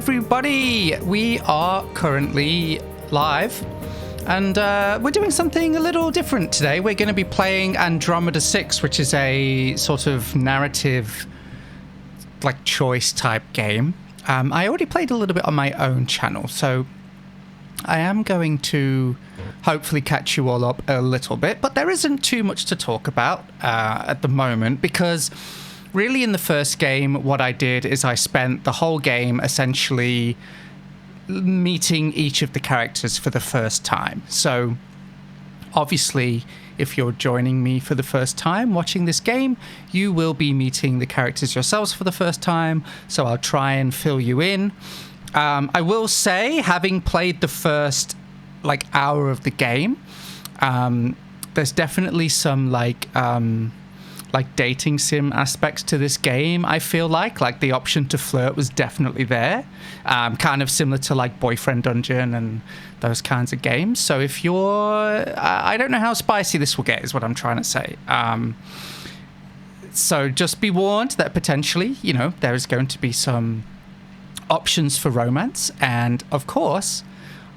everybody! We are currently live, and we're doing something a little different today. We're going to be playing Andromeda 6, which is a sort of narrative, like, choice type game. I already played a little bit on my own channel, so I am going to hopefully catch you all up a little bit, but there isn't too much to talk about at the moment, because really in the first game what I did is I spent the whole game essentially meeting each of the characters for the first time. So obviously if you're joining me for the first time watching this game, you will be meeting the characters yourselves for the first time, so I'll try and fill you in. I will say, having played the first hour of the game, there's definitely some like dating sim aspects to this game. I feel like the option to flirt was definitely there, kind of similar to like Boyfriend Dungeon and those kinds of games. So if you're, I don't know how spicy this will get, is what I'm trying to say. So just be warned that potentially, you know, there is going to be some options for romance, and of course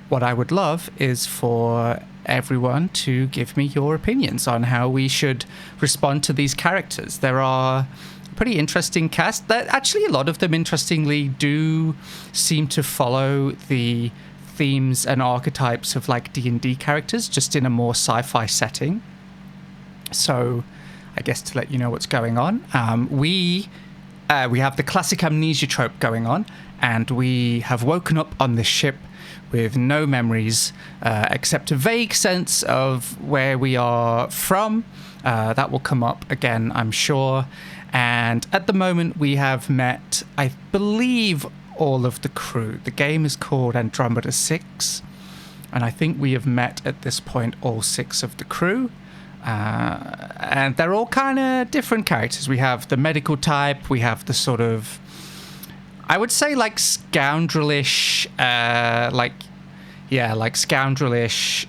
what I would love is for everyone to give me your opinions on how we should respond to these characters. There are a pretty interesting cast that actually, a lot of them interestingly do seem to follow the themes and archetypes of like D&D characters, just in a more sci-fi setting. So I guess to let you know what's going on, we have the classic amnesia trope going on, and we have woken up on this ship with no memories except a vague sense of where we are from. That will come up again, I'm sure. And at the moment we have met, I believe, all of the crew. The game is called Andromeda 6, and I think we have met at this point all 6 of the crew. And they're all kind of different characters. We have the medical type, we have the sort of, I would say like scoundrelish, scoundrelish,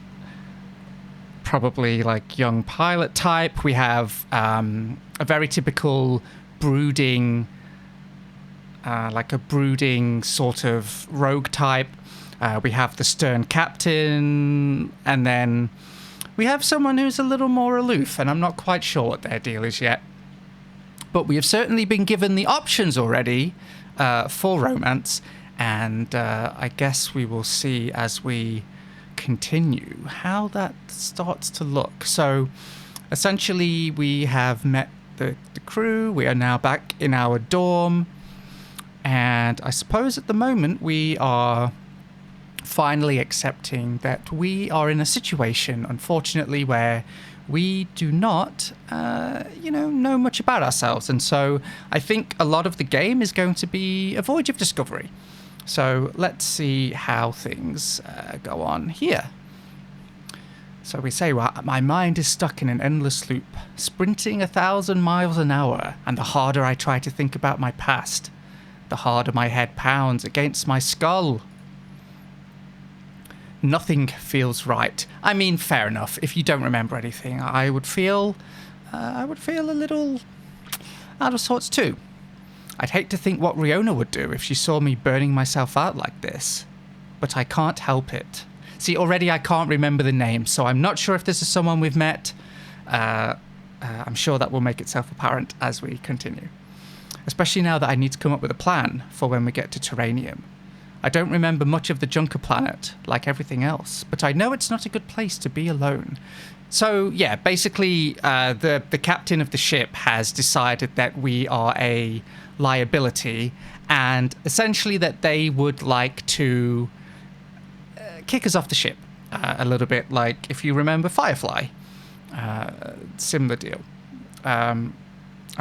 probably like young pilot type. We have a very typical brooding, like a brooding sort of rogue type. We have the stern captain, and then we have someone who's a little more aloof, and I'm not quite sure what their deal is yet. But we have certainly been given the options already for romance, and I guess we will see as we continue how that starts to look. So essentially we have met the crew. We are now back in our dorm, and I suppose at the moment we are finally accepting that we are in a situation, unfortunately, where we do not, know much about ourselves. And so I think a lot of the game is going to be a voyage of discovery. So let's see how things go on here. So we say, well, my mind is stuck in an endless loop, sprinting 1,000 miles an hour, and the harder I try to think about my past, the harder my head pounds against my skull. Nothing feels right. I mean, fair enough. If you don't remember anything, I would feel a little out of sorts too. I'd hate to think what Riona would do if she saw me burning myself out like this, but I can't help it. See, already I can't remember the name, so I'm not sure if this is someone we've met. I'm sure that will make itself apparent as we continue, especially now that I need to come up with a plan for when we get to Terranium. I don't remember much of the Junker planet, like everything else, but I know it's not a good place to be alone. So, yeah, basically, the captain of the ship has decided that we are a liability, and essentially that they would like to kick us off the ship. A little bit like, if you remember Firefly, similar deal. I'm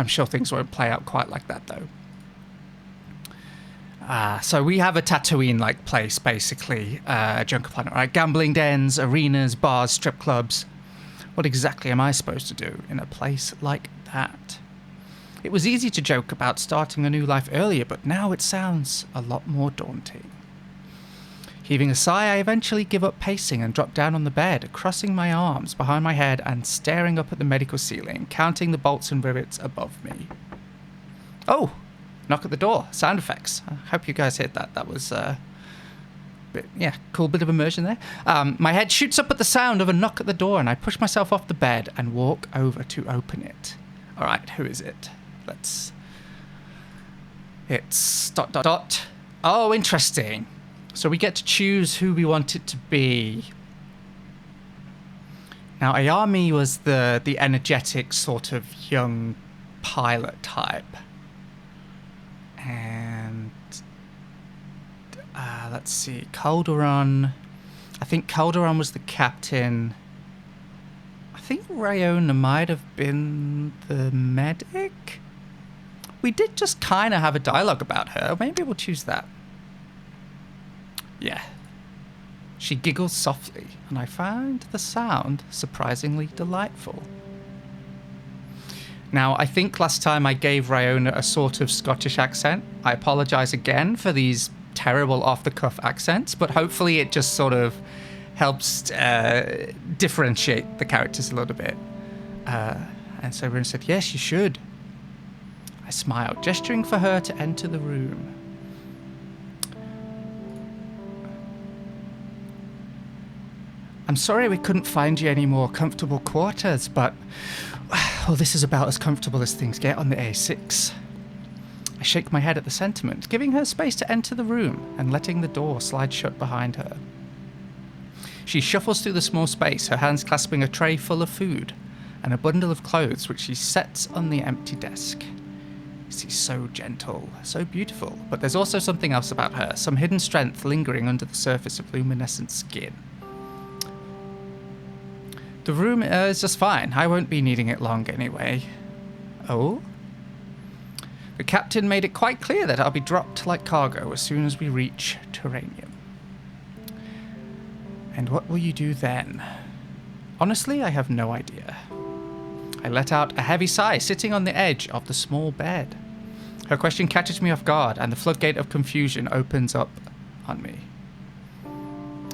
sure things won't play out quite like that, though. So we have a Tatooine-like place, basically, Junker Planet, right? Gambling dens, arenas, bars, strip clubs. What exactly am I supposed to do in a place like that? It was easy to joke about starting a new life earlier, but now it sounds a lot more daunting. Heaving a sigh, I eventually give up pacing and drop down on the bed, crossing my arms behind my head and staring up at the medical ceiling, counting the bolts and rivets above me. Oh! knock at the door, sound effects. I hope you guys heard that. That was cool bit of immersion there. My head shoots up at the sound of a knock at the door, and I push myself off the bed and walk over to open it. All right, who is it? It's ... Oh, interesting. So we get to choose who we want it to be. Now, Ayami was the energetic sort of young pilot type. And let's see, Calderon. I think Calderon was the captain. I think Rayona might have been the medic. We did just kind of have a dialogue about her. Maybe we'll choose that. Yeah. She giggles softly, and I find the sound surprisingly delightful. Now, I think last time I gave Rayona a sort of Scottish accent. I apologise again for these terrible off-the-cuff accents, but hopefully it just sort of helps differentiate the characters a little bit. And so Rayona said, yes, you should. I smiled, gesturing for her to enter the room. I'm sorry we couldn't find you any more comfortable quarters, but well, this is about as comfortable as things get on the A6. I shake my head at the sentiment, giving her space to enter the room and letting the door slide shut behind her. She shuffles through the small space, her hands clasping a tray full of food and a bundle of clothes which she sets on the empty desk. She's so gentle, so beautiful, but there's also something else about her, some hidden strength lingering under the surface of luminescent skin. The room is just fine. I won't be needing it long anyway. Oh? The captain made it quite clear that I'll be dropped like cargo as soon as we reach Terranium. And what will you do then? Honestly, I have no idea. I let out a heavy sigh, sitting on the edge of the small bed. Her question catches me off guard, and the floodgate of confusion opens up on me.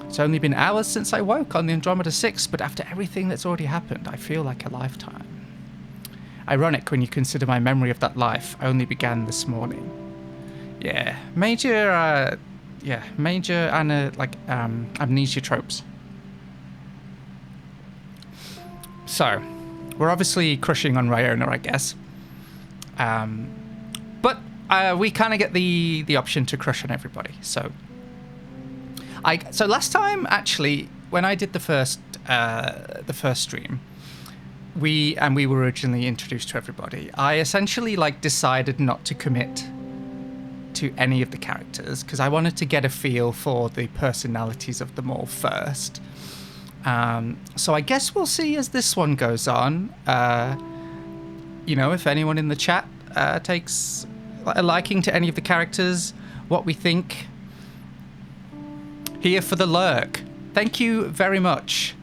It's only been hours since I woke on the Andromeda 6, but after everything that's already happened, I feel like a lifetime. Ironic when you consider my memory of that life only began this morning. Yeah, major amnesia tropes. So, we're obviously crushing on Rayona, I guess. But we kind of get the option to crush on everybody, so... So last time, actually, when I did the first stream, we were originally introduced to everybody. I essentially decided not to commit to any of the characters because I wanted to get a feel for the personalities of them all first. So I guess we'll see as this one goes on. If anyone in the chat takes a liking to any of the characters, what we think. Here for the lurk. Thank you very much.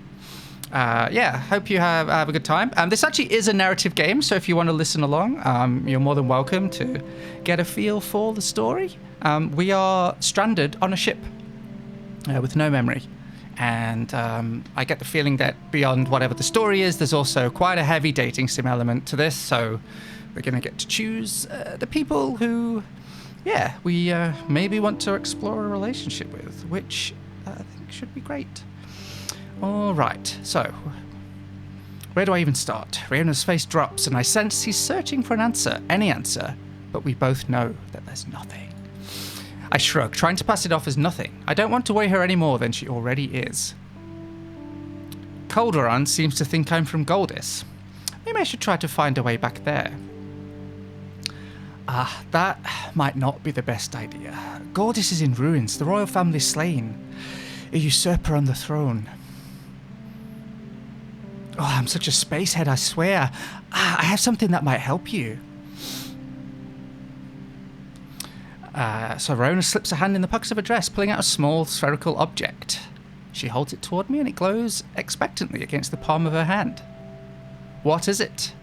Hope you have a good time. This actually is a narrative game, so if you want to listen along, you're more than welcome to get a feel for the story. We are stranded on a ship with no memory. And I get the feeling that beyond whatever the story is, there's also quite a heavy dating sim element to this, so we're going to get to choose the people who... we maybe want to explore a relationship with, which I think should be great. All right, so where do I even start? Rayona's face drops, and I sense he's searching for an answer, any answer, but we both know that there's nothing. I shrug, trying to pass it off as nothing. I don't want to weigh her any more than she already is. Calderon seems to think I'm from Goldis. Maybe I should try to find a way back there. That might not be the best idea. Goldis is in ruins, the royal family slain. A usurper on the throne. Oh, I'm such a spacehead, I swear. I have something that might help you. So Rayona slips a hand in the pocket of her dress, pulling out a small spherical object. She holds it toward me and it glows expectantly against the palm of her hand. What is it?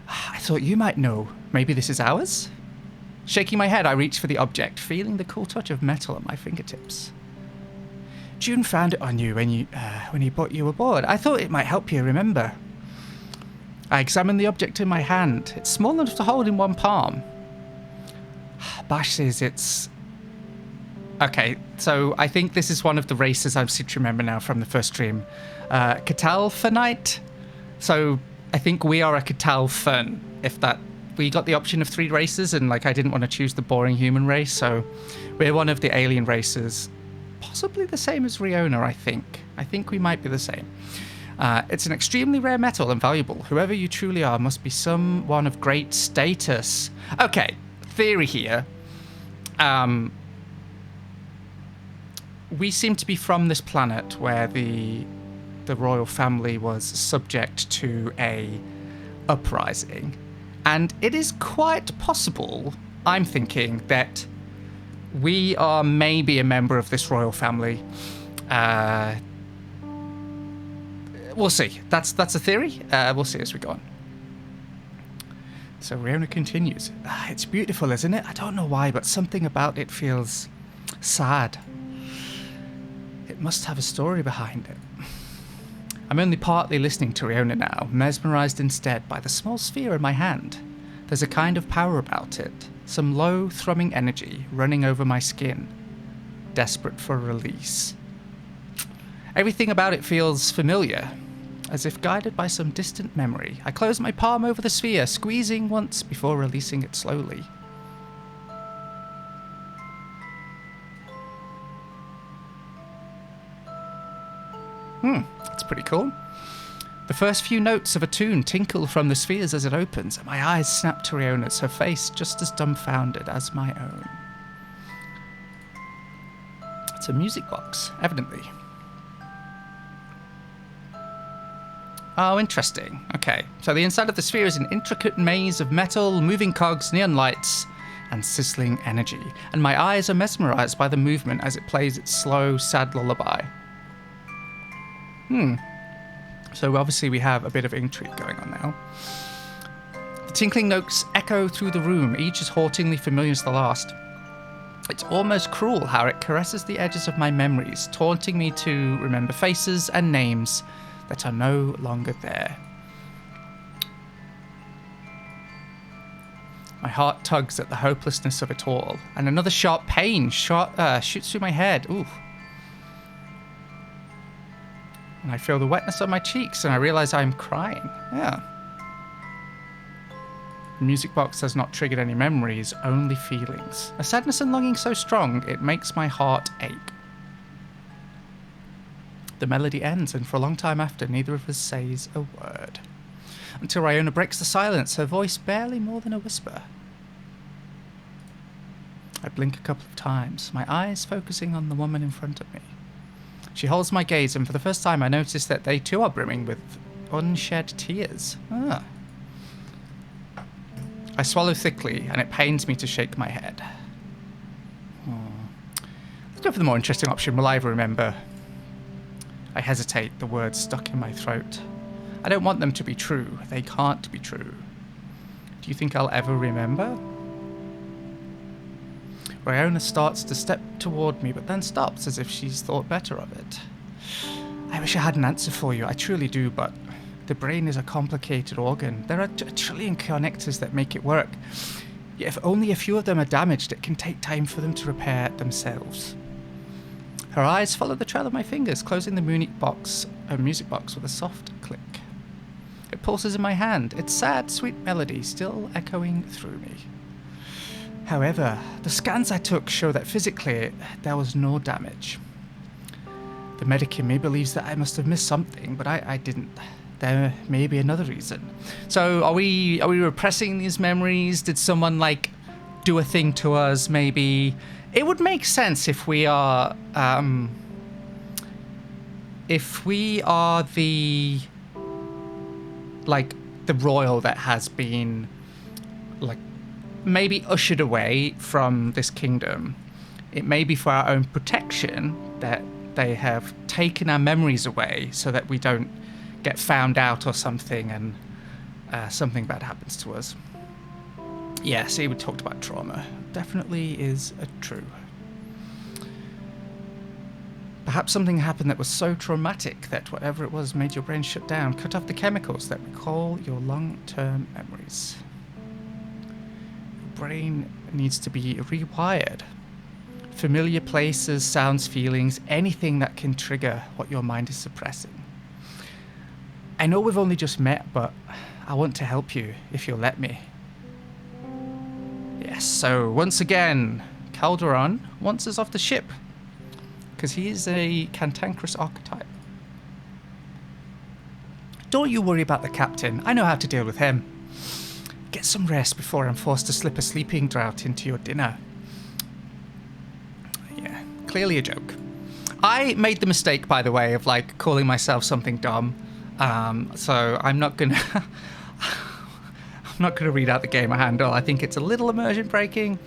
I thought you might know. Maybe this is ours? Shaking my head, I reach for the object, feeling the cool touch of metal at my fingertips. June found it on you when he brought you aboard. I thought it might help you remember. I examine the object in my hand. It's small enough to hold in one palm. Bash says it's... Okay, so I think this is one of the races I seem to remember now from the first stream. Catalfanite? So I think we are a Catalfan, if that... We got the option of 3 races, and like I didn't want to choose the boring human race, so we're one of the alien races. Possibly the same as Riona, I think. I think we might be the same. It's an extremely rare metal and valuable. Whoever you truly are must be someone of great status. Okay, theory here. We seem to be from this planet where the royal family was subject to a uprising. And it is quite possible, I'm thinking, that we are maybe a member of this royal family. We'll see. That's a theory. We'll see as we go on. So Riona continues. It's beautiful, isn't it? I don't know why, but something about it feels sad. It must have a story behind it. I'm only partly listening to Riona now, mesmerized instead by the small sphere in my hand. There's a kind of power about it, some low, thrumming energy running over my skin, desperate for release. Everything about it feels familiar, as if guided by some distant memory. I close my palm over the sphere, squeezing once before releasing it slowly. That's pretty cool. The first few notes of a tune tinkle from the spheres as it opens, and my eyes snap to Riona's, her face just as dumbfounded as my own. It's a music box, evidently. Oh, interesting. Okay, so the inside of the sphere is an intricate maze of metal, moving cogs, neon lights, and sizzling energy, and my eyes are mesmerized by the movement as it plays its slow, sad lullaby. So obviously we have a bit of intrigue going on now. The tinkling notes echo through the room, each as hauntingly familiar as the last. It's almost cruel how it caresses the edges of my memories, taunting me to remember faces and names that are no longer there. My heart tugs at the hopelessness of it all, and another sharp pain shoots through my head. Ooh. And I feel the wetness on my cheeks, and I realize I'm crying. Yeah. The music box has not triggered any memories, only feelings. A sadness and longing so strong, it makes my heart ache. The melody ends, and for a long time after, neither of us says a word. Until Riona breaks the silence, her voice barely more than a whisper. I blink a couple of times, my eyes focusing on the woman in front of me. She holds my gaze, and for the first time I notice that they too are brimming with unshed tears. I swallow thickly, and it pains me to shake my head. Let's go for the more interesting option. Will I ever remember? I hesitate, the words stuck in my throat. I don't want them to be true. They can't be true. Do you think I'll ever remember? Riona starts to step toward me, but then stops as if she's thought better of it. I wish I had an answer for you, I truly do, but the brain is a complicated organ. There are a trillion connectors that make it work. Yet if only a few of them are damaged, it can take time for them to repair themselves. Her eyes follow the trail of my fingers, closing the music box with a soft click. It pulses in my hand, its sad, sweet melody still echoing through me. However, the scans I took show that physically there was no damage. The medic in me believes that I must have missed something, but I didn't. There may be another reason. So are we repressing these memories? Did someone like do a thing to us? Maybe it would make sense if we are the royal that has been like maybe ushered away from this kingdom. It may be for our own protection that they have taken our memories away so that we don't get found out or something and something bad happens to us. Yeah, see, we talked about trauma. Definitely is true. Perhaps something happened that was so traumatic that whatever it was made your brain shut down, cut off the chemicals that recall your long-term memories. brain needs to be rewired. Familiar places, sounds, feelings, anything that can trigger what your mind is suppressing. I know we've only just met, but I want to help you if you'll let me. Yes, so once again, Calderon wants us off the ship because he is a cantankerous archetype. Don't you worry about the captain. I know how to deal with him. Get some rest before I'm forced to slip a sleeping draught into your dinner. Yeah, clearly a joke. I made the mistake, by the way, of like calling myself something dumb. So I'm not gonna I'm not gonna read out the game I handle. I think it's a little immersion breaking.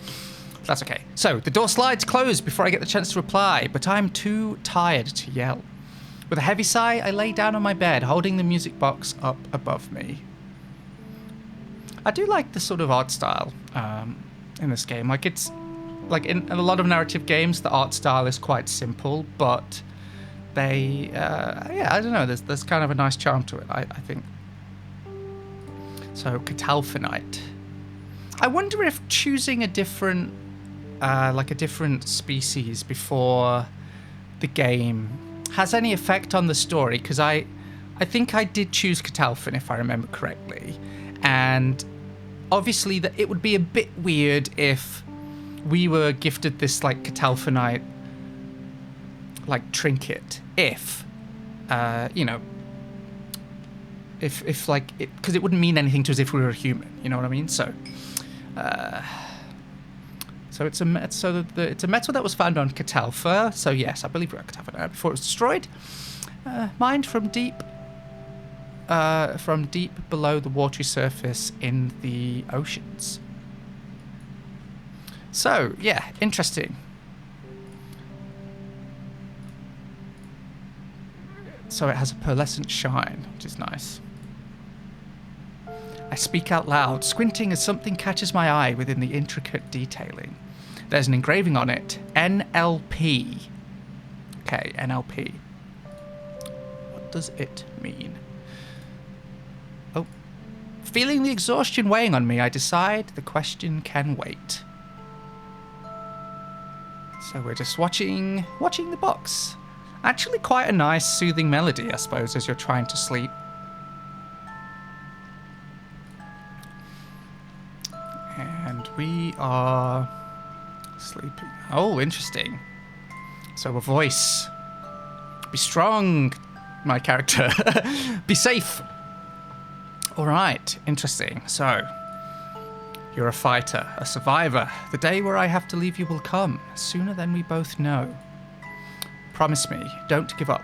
That's okay. So the door slides closed before I get the chance to reply, but I'm too tired to yell. With a heavy sigh, I lay down on my bed, holding the music box up above me. I do like the sort of art style in this game. Like it's like in a lot of narrative games, the art style is quite simple, but they, yeah, I don't know. There's kind of a nice charm to it, I think. So Catalphanite. I wonder if choosing a different, like a different species before the game has any effect on the story, because I think I did choose Catalphan if I remember correctly, and obviously that it would be a bit weird if we were gifted this like Catalphanite like trinket if you know, if like it, because it wouldn't mean anything to us if we were a human, you know what I mean? So so it's a metal that was found on Catalpha. So yes, I believe we're at Catalpha before it was destroyed. Mined from deep below the watery surface in the oceans. So yeah, interesting. So it has a pearlescent shine, which is nice. I speak out loud, squinting as something catches my eye within the intricate detailing. There's an engraving on it. NLP. Okay, NLP. What does it mean? Oh. Feeling the exhaustion weighing on me, I decide the question can wait. So we're just watching the box. Actually quite a nice soothing melody, I suppose, as you're trying to sleep. And we are sleeping. Oh, interesting. So a voice. Be strong, my character. Be safe. All right, interesting. So, you're a fighter, a survivor. The day where I have to leave you will come, sooner than we both know. Promise me, don't give up.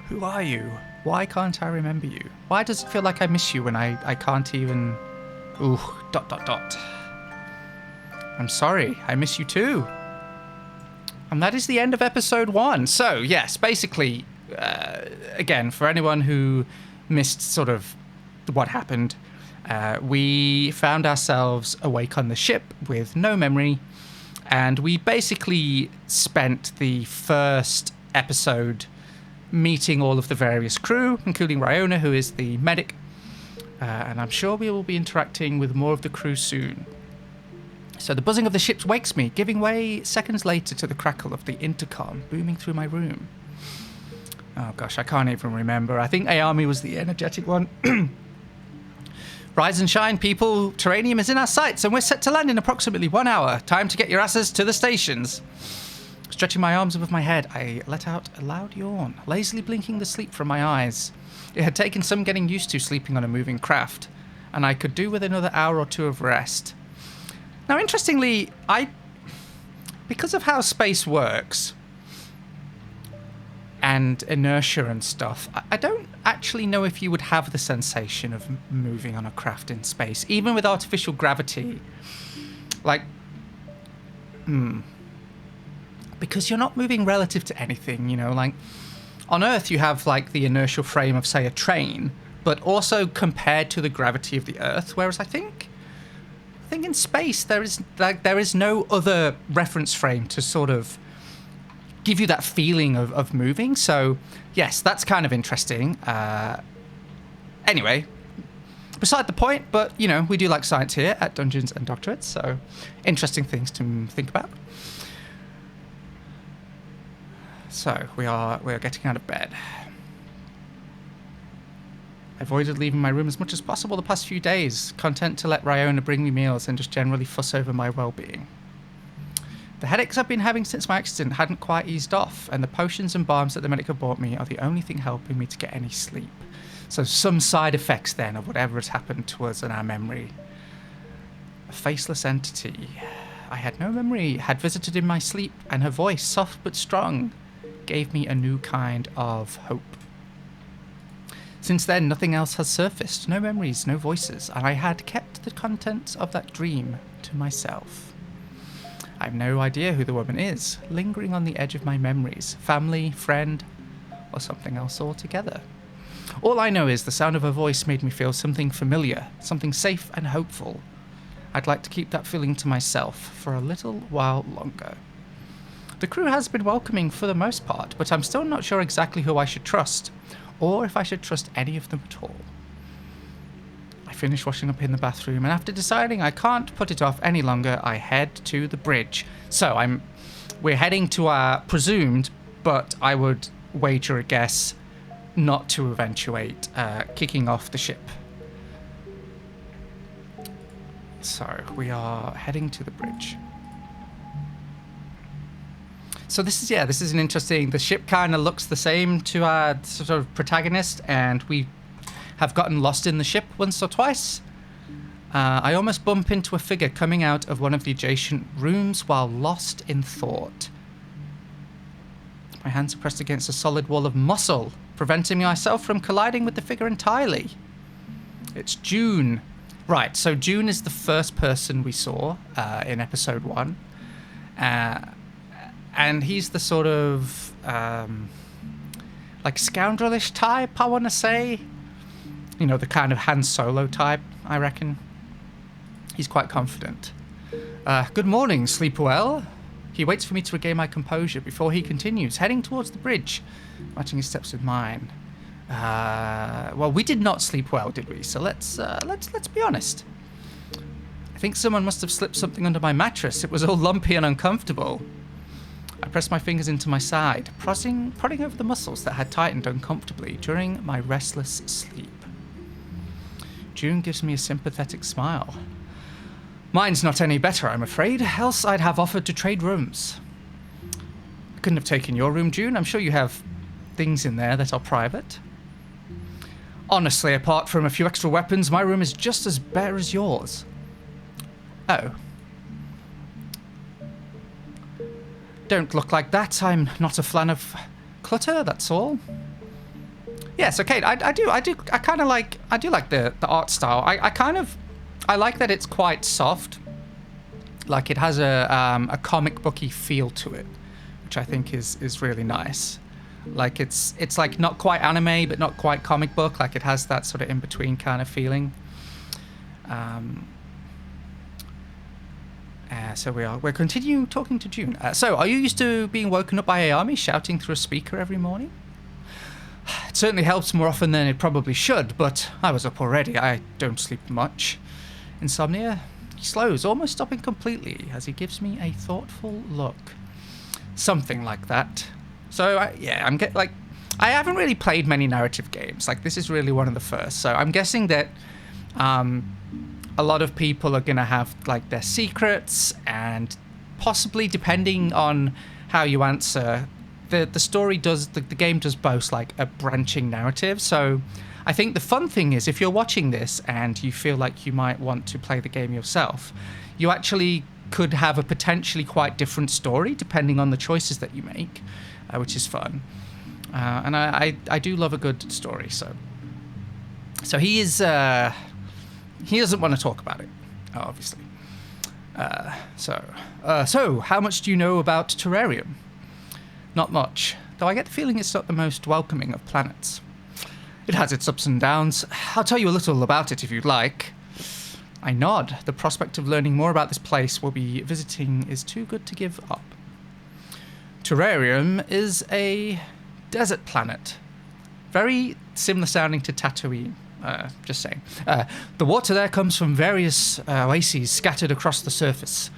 Who are you? Why can't I remember you? Why does it feel like I miss you when I can't even... Ooh, ... I'm sorry, I miss you too. And that is the end of episode 1. So, yes, basically, again, for anyone who missed sort of what happened, we found ourselves awake on the ship with no memory, and we basically spent the first episode meeting all of the various crew, including Ryona, who is the medic, and I'm sure we will be interacting with more of the crew soon. So the buzzing of the ship wakes me, giving way seconds later to the crackle of the intercom booming through my room. Oh gosh, I can't even remember. I think Ayami was the energetic one. Rise and shine, people. Terranium is in our sights, and we're set to land in approximately 1 hour. Time to get your asses to the stations. Stretching my arms above my head, I let out a loud yawn, lazily blinking the sleep from my eyes. It had taken some getting used to sleeping on a moving craft, and I could do with another hour or two of rest. Now, interestingly, because of how space works and inertia and stuff, I don't actually know if you would have the sensation of moving on a craft in space, even with artificial gravity. Like, because you're not moving relative to anything, you know, like on Earth you have like the inertial frame of, say, a train, but also compared to the gravity of the Earth, whereas I think in space there is no other reference frame to sort of give you that feeling of moving. So yes, that's kind of interesting. Anyway, beside the point, but, you know, we do like science here at Dungeons and Doctorates, so interesting things to think about. So, we are getting out of bed. I avoided leaving my room as much as possible the past few days, content to let Riona bring me meals and just generally fuss over my well-being. The headaches I've been having since my accident hadn't quite eased off, and the potions and balms that the medic have bought me are the only thing helping me to get any sleep. So some side effects then of whatever has happened to us in our memory. A faceless entity. I had no memory, had visited in my sleep, and her voice, soft but strong, gave me a new kind of hope. Since then, nothing else has surfaced. No memories, no voices, and I had kept the contents of that dream to myself. I have no idea who the woman is, lingering on the edge of my memories. Family, friend, or something else altogether. All I know is the sound of her voice made me feel something familiar, something safe and hopeful. I'd like to keep that feeling to myself for a little while longer. The crew has been welcoming for the most part, but I'm still not sure exactly who I should trust, or if I should trust any of them at all. I finish washing up in the bathroom, and after deciding I can't put it off any longer, I head to the bridge. So we're heading to our presumed, but I would wager a guess, not to eventuate kicking off the ship. So we are heading to the bridge. So this is an interesting, the ship kind of looks the same to our sort of protagonist, and we have gotten lost in the ship once or twice. I almost bump into a figure coming out of one of the adjacent rooms while lost in thought. My hands are pressed against a solid wall of muscle, preventing myself from colliding with the figure entirely. It's June. Right, so June is the first person we saw in episode 1. And he's the sort of, like, scoundrelish type, I want to say. You know, the kind of Han Solo type, I reckon. He's quite confident. Good morning, sleep well. He waits for me to regain my composure before he continues, heading towards the bridge, matching his steps with mine. Well, we did not sleep well, did we? So let's be honest. I think someone must have slipped something under my mattress. It was all lumpy and uncomfortable. I pressed my fingers into my side, prodding over the muscles that had tightened uncomfortably during my restless sleep. June gives me a sympathetic smile. Mine's not any better, I'm afraid, else I'd have offered to trade rooms. I couldn't have taken your room, June. I'm sure you have things in there that are private. Honestly, apart from a few extra weapons, my room is just as bare as yours. Oh. Don't look like that. I'm not a fan of clutter, that's all. Yes, okay, I do like the art style. I like that it's quite soft. Like, it has a comic booky feel to it, which I think is really nice. Like, it's like not quite anime, but not quite comic book. Like, it has that sort of in-between kind of feeling. So we're continuing talking to June. So, are you used to being woken up by Ayami shouting through a speaker every morning? It certainly helps more often than it probably should, but I was up already. I don't sleep much. Insomnia? He slows, almost stopping completely, as he gives me a thoughtful look. Something like that. So, I haven't really played many narrative games. Like, this is really one of the first. So, I'm guessing that a lot of people are going to have, like, their secrets, and possibly, depending on how you answer, the game does boast, like, a branching narrative. So, I think the fun thing is, if you're watching this and you feel like you might want to play the game yourself, you actually could have a potentially quite different story depending on the choices that you make, which is fun. And I do love a good story. So he doesn't want to talk about it, obviously. So how much do you know about Terrarium? Not much, though I get the feeling it's not the most welcoming of planets. It has its ups and downs. I'll tell you a little about it if you'd like. I nod. The prospect of learning more about this place we'll be visiting is too good to give up. Terrarium is a desert planet. Very similar sounding to Tatooine. Just saying. The water there comes from various oases scattered across the surface.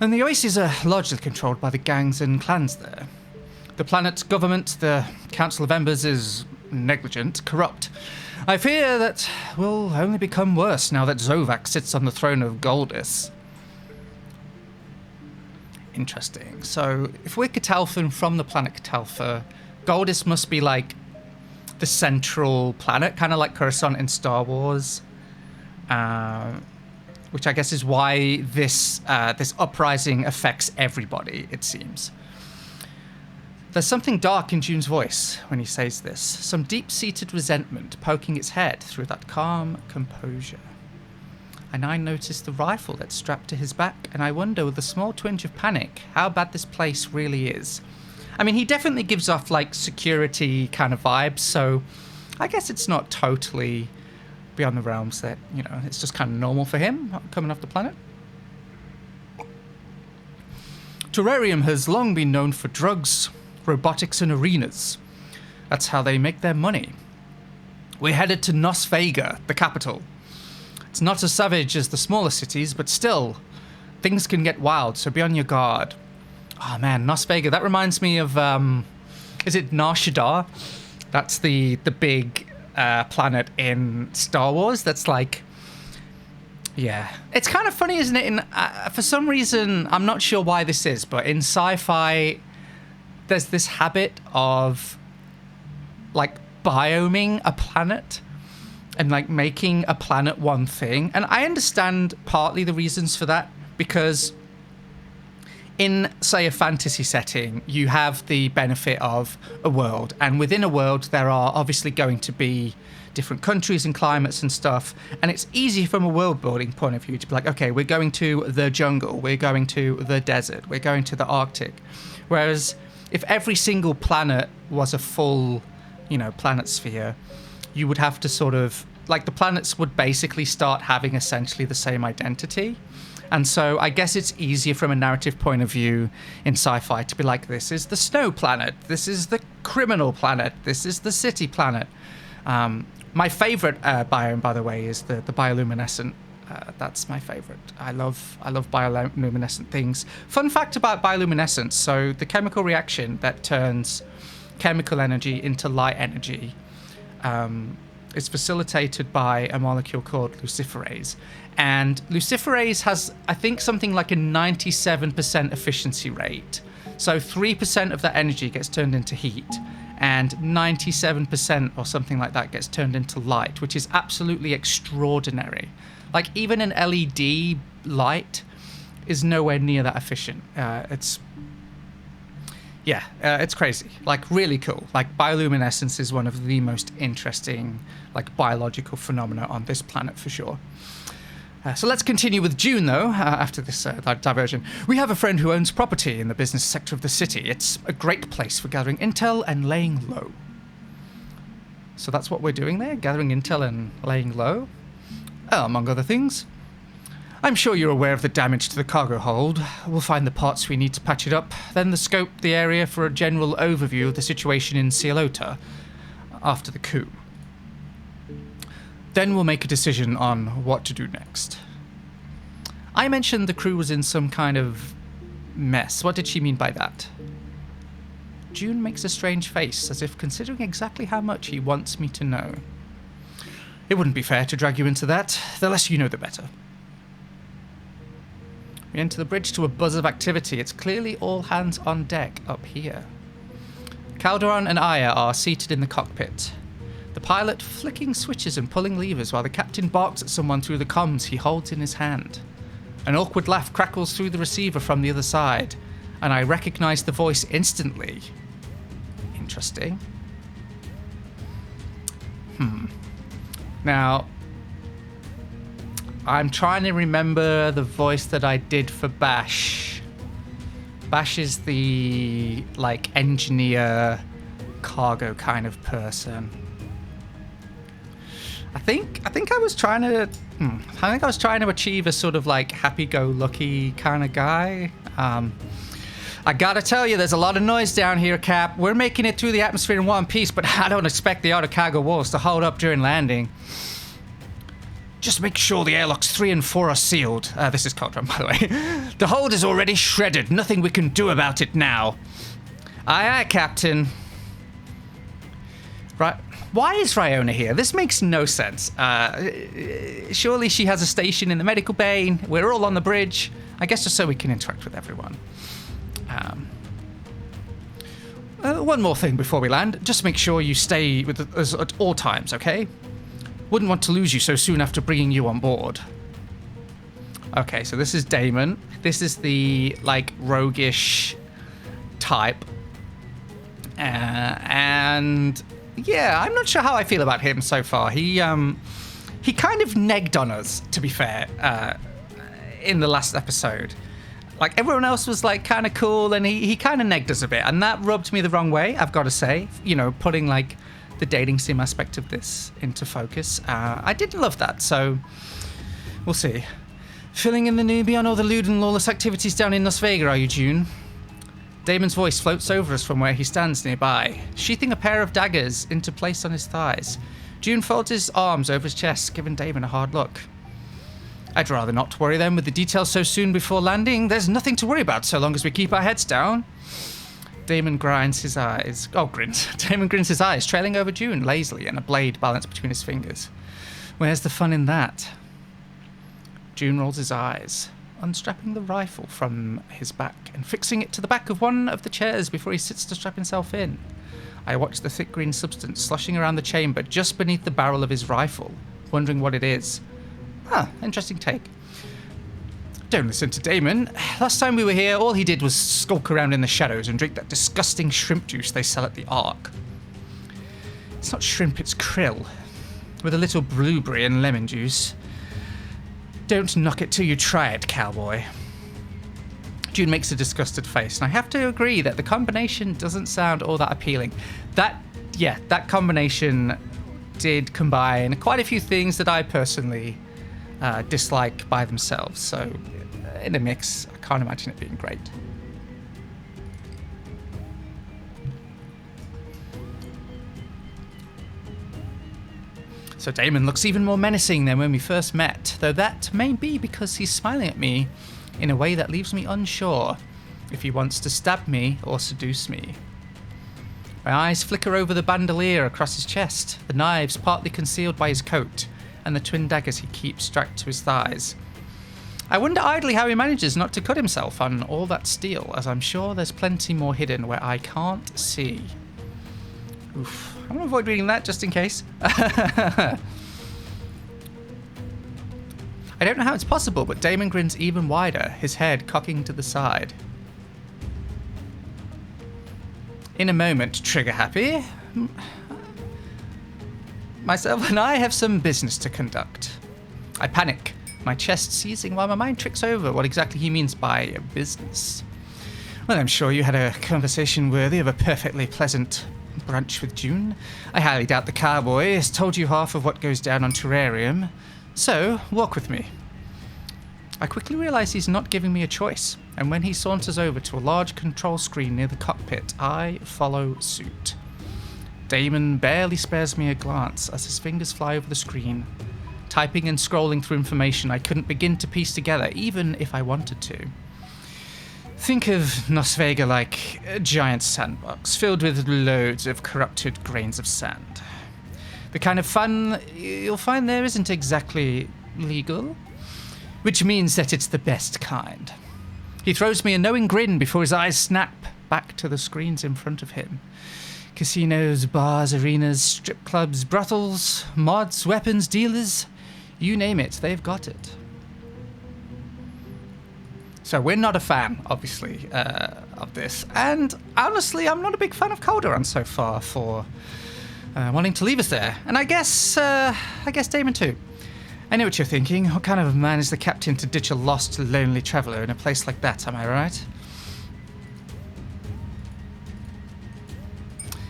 And the oases are largely controlled by the gangs and clans there. The planet's government, the Council of Embers, is negligent, corrupt. I fear that will only become worse now that Zovak sits on the throne of Goldis. Interesting. So, if we're Catalfan from the planet Catalfa, Goldis must be like the central planet, kind of like Coruscant in Star Wars. Which I guess is why this uprising affects everybody, it seems. There's something dark in June's voice when he says this, some deep-seated resentment poking its head through that calm composure. And I notice the rifle that's strapped to his back, and I wonder with a small twinge of panic how bad this place really is. I mean, he definitely gives off, like, security kind of vibes, so I guess it's not totally beyond the realms that, you know, it's just kind of normal for him coming off the planet. Terrarium has long been known for drugs, robotics, and arenas. That's how they make their money. We're headed to Nos Vega, the capital. It's not as savage as the smaller cities, but still, things can get wild, so be on your guard. Oh man, Nos Vega, that reminds me of, is it Nar Shaddaa? That's the big planet in Star Wars that's like, yeah. It's kind of funny, isn't it? For some reason, I'm not sure why this is, but in sci-fi, there's this habit of, like, bioming a planet and, like, making a planet one thing. And I understand partly the reasons for that, because in, say, a fantasy setting, you have the benefit of a world. And within a world, there are obviously going to be different countries and climates and stuff. And it's easy from a world building point of view to be like, okay, we're going to the jungle, we're going to the desert, we're going to the Arctic. Whereas if every single planet was a full, you know, planet sphere, you would have to sort of, like, the planets would basically start having essentially the same identity. And so I guess it's easier from a narrative point of view in sci-fi to be like, this is the snow planet, this is the criminal planet, this is the city planet. My favorite biome, by the way, is the bioluminescent. That's my favorite. I love bioluminescent things. Fun fact about bioluminescence. So the chemical reaction that turns chemical energy into light energy is facilitated by a molecule called luciferase. And luciferase has, I think, something like a 97% efficiency rate. So 3% of that energy gets turned into heat, and 97% or something like that gets turned into light, which is absolutely extraordinary. Like, even an LED light is nowhere near that efficient. It's crazy. Like, really cool. Like, bioluminescence is one of the most interesting, like, biological phenomena on this planet for sure. So let's continue with June, though, after this diversion. We have a friend who owns property in the business sector of the city. It's a great place for gathering intel and laying low. So that's what we're doing there, gathering intel and laying low, among other things. I'm sure you're aware of the damage to the cargo hold. We'll find the parts we need to patch it up, then scope the area for a general overview of the situation in Cielota after the coup. Then we'll make a decision on what to do next. I mentioned the crew was in some kind of mess. What did she mean by that? June makes a strange face, as if considering exactly how much he wants me to know. It wouldn't be fair to drag you into that. The less you know, the better. We enter the bridge to a buzz of activity. It's clearly all hands on deck up here. Calderon and Aya are seated in the cockpit. The pilot flicking switches and pulling levers while the captain barks at someone through the comms he holds in his hand. An awkward laugh crackles through the receiver from the other side, and I recognize the voice instantly. Interesting. Now, I'm trying to remember the voice that I did for Bash. Bash is the, like, engineer cargo kind of person. I think I was trying to achieve a sort of, like, happy-go-lucky kind of guy. I gotta tell you, there's a lot of noise down here, Cap. We're making it through the atmosphere in one piece, but I don't expect the outer cargo walls to hold up during landing. Just make sure the airlocks 3 and 4 are sealed. This is Cauldron, by the way. The hold is already shredded. Nothing we can do about it now. Aye, aye, Captain. Right. Why is Riona here? This makes no sense. Surely she has a station in the medical bay. And we're all on the bridge. I guess just so we can interact with everyone. One more thing before we land. Just make sure you stay with us at all times, okay? Wouldn't want to lose you so soon after bringing you on board. Okay, so this is Damon. This is the, like, roguish type. And yeah, I'm not sure how I feel about him so far. He kind of negged on us, to be fair, in the last episode. Like, everyone else was, like, kind of cool, and he kind of negged us a bit. And that rubbed me the wrong way, I've got to say. You know, putting, like, the dating sim aspect of this into focus. I didn't love that, so we'll see. Filling in the newbie on all the lewd and lawless activities down in Las Vegas, are you, June? Damon's voice floats over us from where he stands nearby, sheathing a pair of daggers into place on his thighs. June folds his arms over his chest, giving Damon a hard look. I'd rather not worry them with the details so soon before landing. There's nothing to worry about so long as we keep our heads down. Damon grinds his eyes. Oh, grins. Damon grins his eyes, trailing over June lazily, and a blade balanced between his fingers. Where's the fun in that? June rolls his eyes, unstrapping the rifle from his back and fixing it to the back of one of the chairs before he sits to strap himself in. I watch the thick green substance sloshing around the chamber just beneath the barrel of his rifle, wondering what it is. Interesting take. Don't listen to Damon. Last time we were here, all he did was skulk around in the shadows and drink that disgusting shrimp juice they sell at the Ark. It's not shrimp, it's krill, with a little blueberry and lemon juice. Don't knock it till you try it, cowboy. June makes a disgusted face, and I have to agree that the combination doesn't sound all that appealing. That combination did combine quite a few things that I personally dislike by themselves, so in a mix, I can't imagine it being great. So Damon looks even more menacing than when we first met, though that may be because he's smiling at me in a way that leaves me unsure if he wants to stab me or seduce me. My eyes flicker over the bandolier across his chest, the knives partly concealed by his coat, and the twin daggers he keeps strapped to his thighs. I wonder idly how he manages not to cut himself on all that steel, as I'm sure there's plenty more hidden where I can't see. Oof. I'm going to avoid reading that just in case. I don't know how it's possible, but Damon grins even wider, his head cocking to the side. In a moment, trigger happy. Myself and I have some business to conduct. I panic, my chest seizing while my mind tricks over what exactly he means by business. Well, I'm sure you had a conversation worthy of a perfectly pleasant brunch with June. I highly doubt the cowboy has told you half of what goes down on Terrarium, so walk with me. I quickly realise he's not giving me a choice, and when he saunters over to a large control screen near the cockpit, I follow suit. Damon barely spares me a glance as his fingers fly over the screen, typing and scrolling through information I couldn't begin to piece together, even if I wanted to. Think of Las Vegas like a giant sandbox filled with loads of corrupted grains of sand. The kind of fun you'll find there isn't exactly legal, which means that it's the best kind. He throws me a knowing grin before his eyes snap back to the screens in front of him. Casinos, bars, arenas, strip clubs, brothels, mods, weapons, dealers, you name it, they've got it. So we're not a fan, obviously, of this. And honestly, I'm not a big fan of Calderon so far for wanting to leave us there. And I guess Damon too. I know what you're thinking. What kind of man is the captain to ditch a lost, lonely traveller in a place like that, am I right?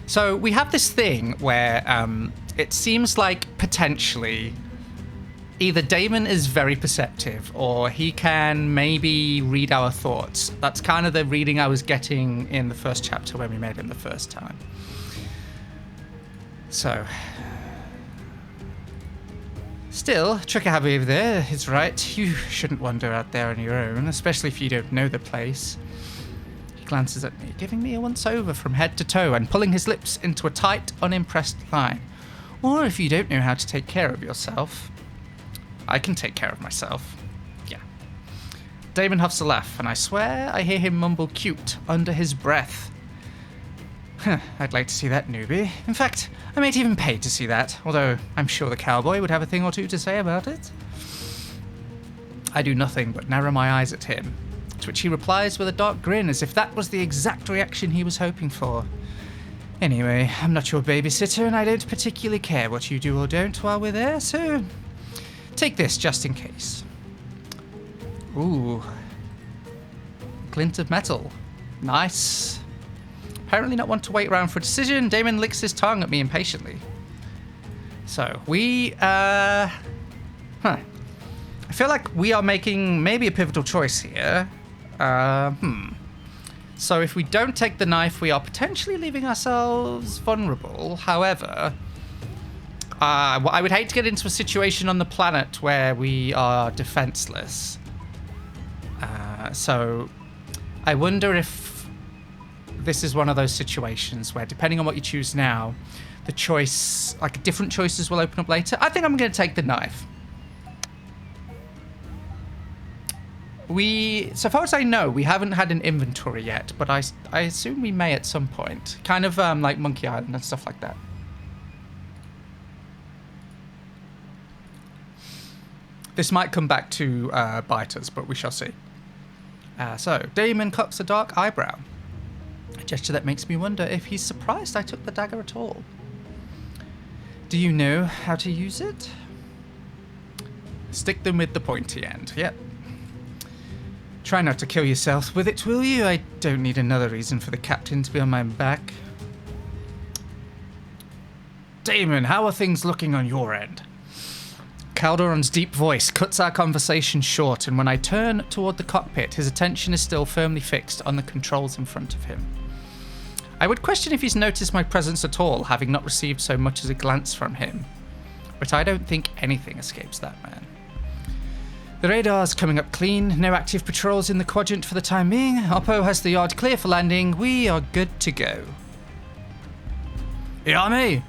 So we have this thing where it seems like potentially either Damon is very perceptive or he can maybe read our thoughts. That's kind of the reading I was getting in the first chapter when we met him the first time. So Still, trick I have over there is right. You shouldn't wander out there on your own, especially if you don't know the place. He glances at me, giving me a once-over from head to toe and pulling his lips into a tight, unimpressed line. Or if you don't know how to take care of yourself, I can take care of myself. Yeah. Damon huffs a laugh, and I swear I hear him mumble cute under his breath. I'd like to see that, newbie. In fact, I might even pay to see that, although I'm sure the cowboy would have a thing or two to say about it. I do nothing but narrow my eyes at him, to which he replies with a dark grin, as if that was the exact reaction he was hoping for. Anyway, I'm not your babysitter, and I don't particularly care what you do or don't while we're there, so take this just in case. Ooh. Glint of metal. Nice. Apparently not want to wait around for a decision. Damon licks his tongue at me impatiently. So, I feel like we are making maybe a pivotal choice here. So if we don't take the knife, we are potentially leaving ourselves vulnerable. However, I would hate to get into a situation on the planet where we are defenseless. So I wonder if this is one of those situations where, depending on what you choose now, the choice, like different choices will open up later. I think I'm going to take the knife. So far as I know, we haven't had an inventory yet, but I assume we may at some point. Kind of like Monkey Island and stuff like that. This might come back to bite us, but we shall see. So, Damon cocks a dark eyebrow. A gesture that makes me wonder if he's surprised I took the dagger at all. Do you know how to use it? Stick them with the pointy end. Yep. Try not to kill yourself with it, will you? I don't need another reason for the captain to be on my back. Damon, how are things looking on your end? Calderon's deep voice cuts our conversation short, and when I turn toward the cockpit, his attention is still firmly fixed on the controls in front of him. I would question if he's noticed my presence at all, having not received so much as a glance from him. But I don't think anything escapes that man. The radar's coming up clean, no active patrols in the quadrant for the time being. Oppo has the yard clear for landing. We are good to go. Yeah, me.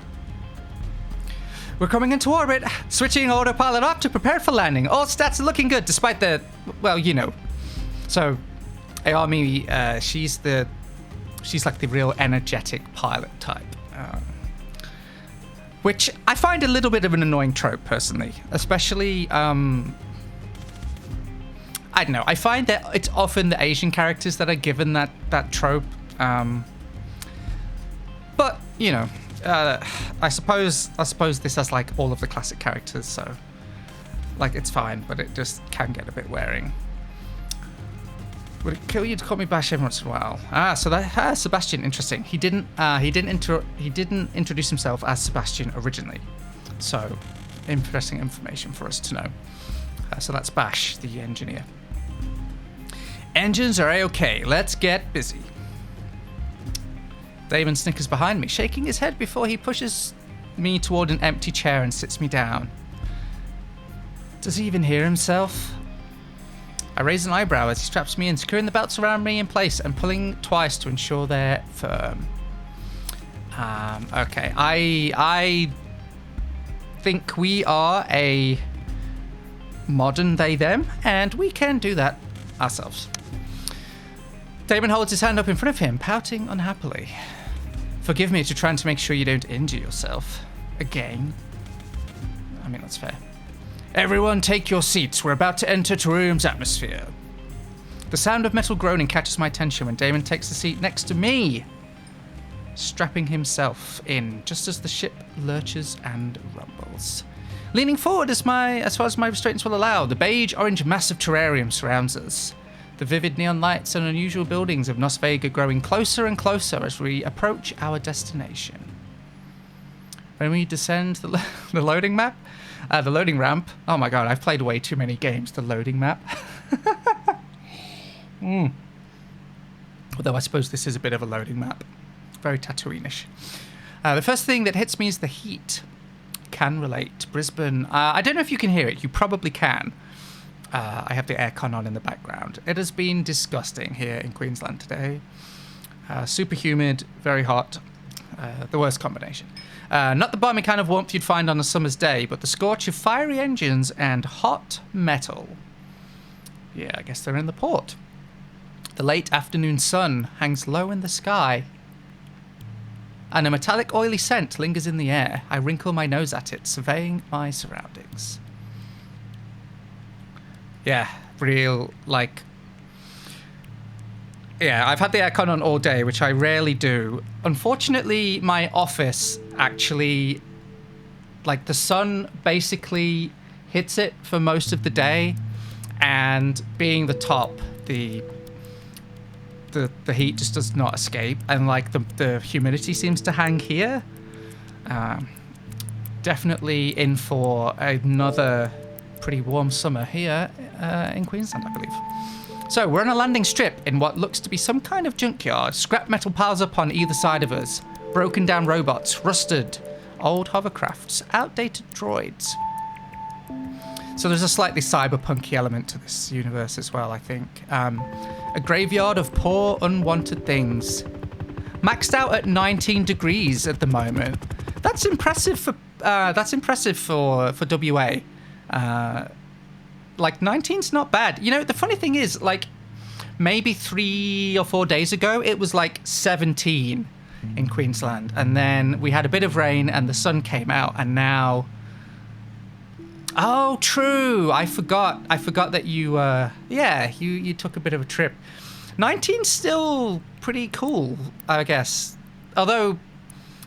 We're coming into orbit. Switching autopilot off to prepare for landing. All stats are looking good, despite the, well, you know. So, Ayami, she's like the real energetic pilot type. Which I find a little bit of an annoying trope, personally. Especially, I don't know. I find that it's often the Asian characters that are given that trope. But, you know, I suppose this has like all of the classic characters, so like it's fine, but it just can get a bit wearing. Would it kill you to call me Bash every once in a while? So that Sebastian, interesting. He didn't introduce himself as Sebastian originally. So interesting information for us to know. So that's Bash, the engineer. Engines are A-okay. Let's get busy. Damon snickers behind me, shaking his head before he pushes me toward an empty chair and sits me down. Does he even hear himself? I raise an eyebrow as he straps me in, securing the belts around me in place and pulling twice to ensure they're firm. Okay, I think we are a modern they-them, and we can do that ourselves. Damon holds his hand up in front of him, pouting unhappily. Forgive me for trying to make sure you don't injure yourself. Again. I mean, that's fair. Everyone take your seats. We're about to enter Terrarium's atmosphere. The sound of metal groaning catches my attention when Damon takes the seat next to me, strapping himself in just as the ship lurches and rumbles. Leaning forward as far as my restraints will allow, the beige-orange mass of terrarium surrounds us. The vivid neon lights and unusual buildings of Las Vegas growing closer and closer as we approach our destination. When we descend the loading map, the loading ramp. Oh my god, I've played way too many games. The loading map. Although I suppose this is a bit of a loading map. Very Tatooine-ish. The first thing that hits me is the heat. can relate. Brisbane, I don't know if you can hear it. You probably can. I have the aircon on in the background. It has been disgusting here in Queensland today. Super humid, very hot. The worst combination. Not the balmy kind of warmth you'd find on a summer's day, but the scorch of fiery engines and hot metal. Yeah, I guess they're in the port. The late afternoon sun hangs low in the sky, and a metallic oily scent lingers in the air. I wrinkle my nose at it, surveying my surroundings. Yeah, real, like... Yeah, I've had the aircon on all day, which I rarely do. Unfortunately, my office actually... Like, the sun basically hits it for most of the day, and being the top, the heat just does not escape, and like the humidity seems to hang here. Definitely in for another pretty warm summer here in Queensland, I believe. So we're on a landing strip in what looks to be some kind of junkyard. Scrap metal piles up on either side of us. Broken down robots, rusted old hovercrafts, outdated droids. So there's a slightly cyberpunky element to this universe as well, I think. A graveyard of poor, unwanted things. Maxed out at 19 degrees at the moment. That's impressive for WA. Like 19's not bad. You know, the funny thing is, like, maybe 3 or 4 days ago, it was like 17 in Queensland, and then we had a bit of rain and the sun came out, and now... Oh, true. I forgot that you, you took a bit of a trip. 19's still pretty cool, I guess. Although,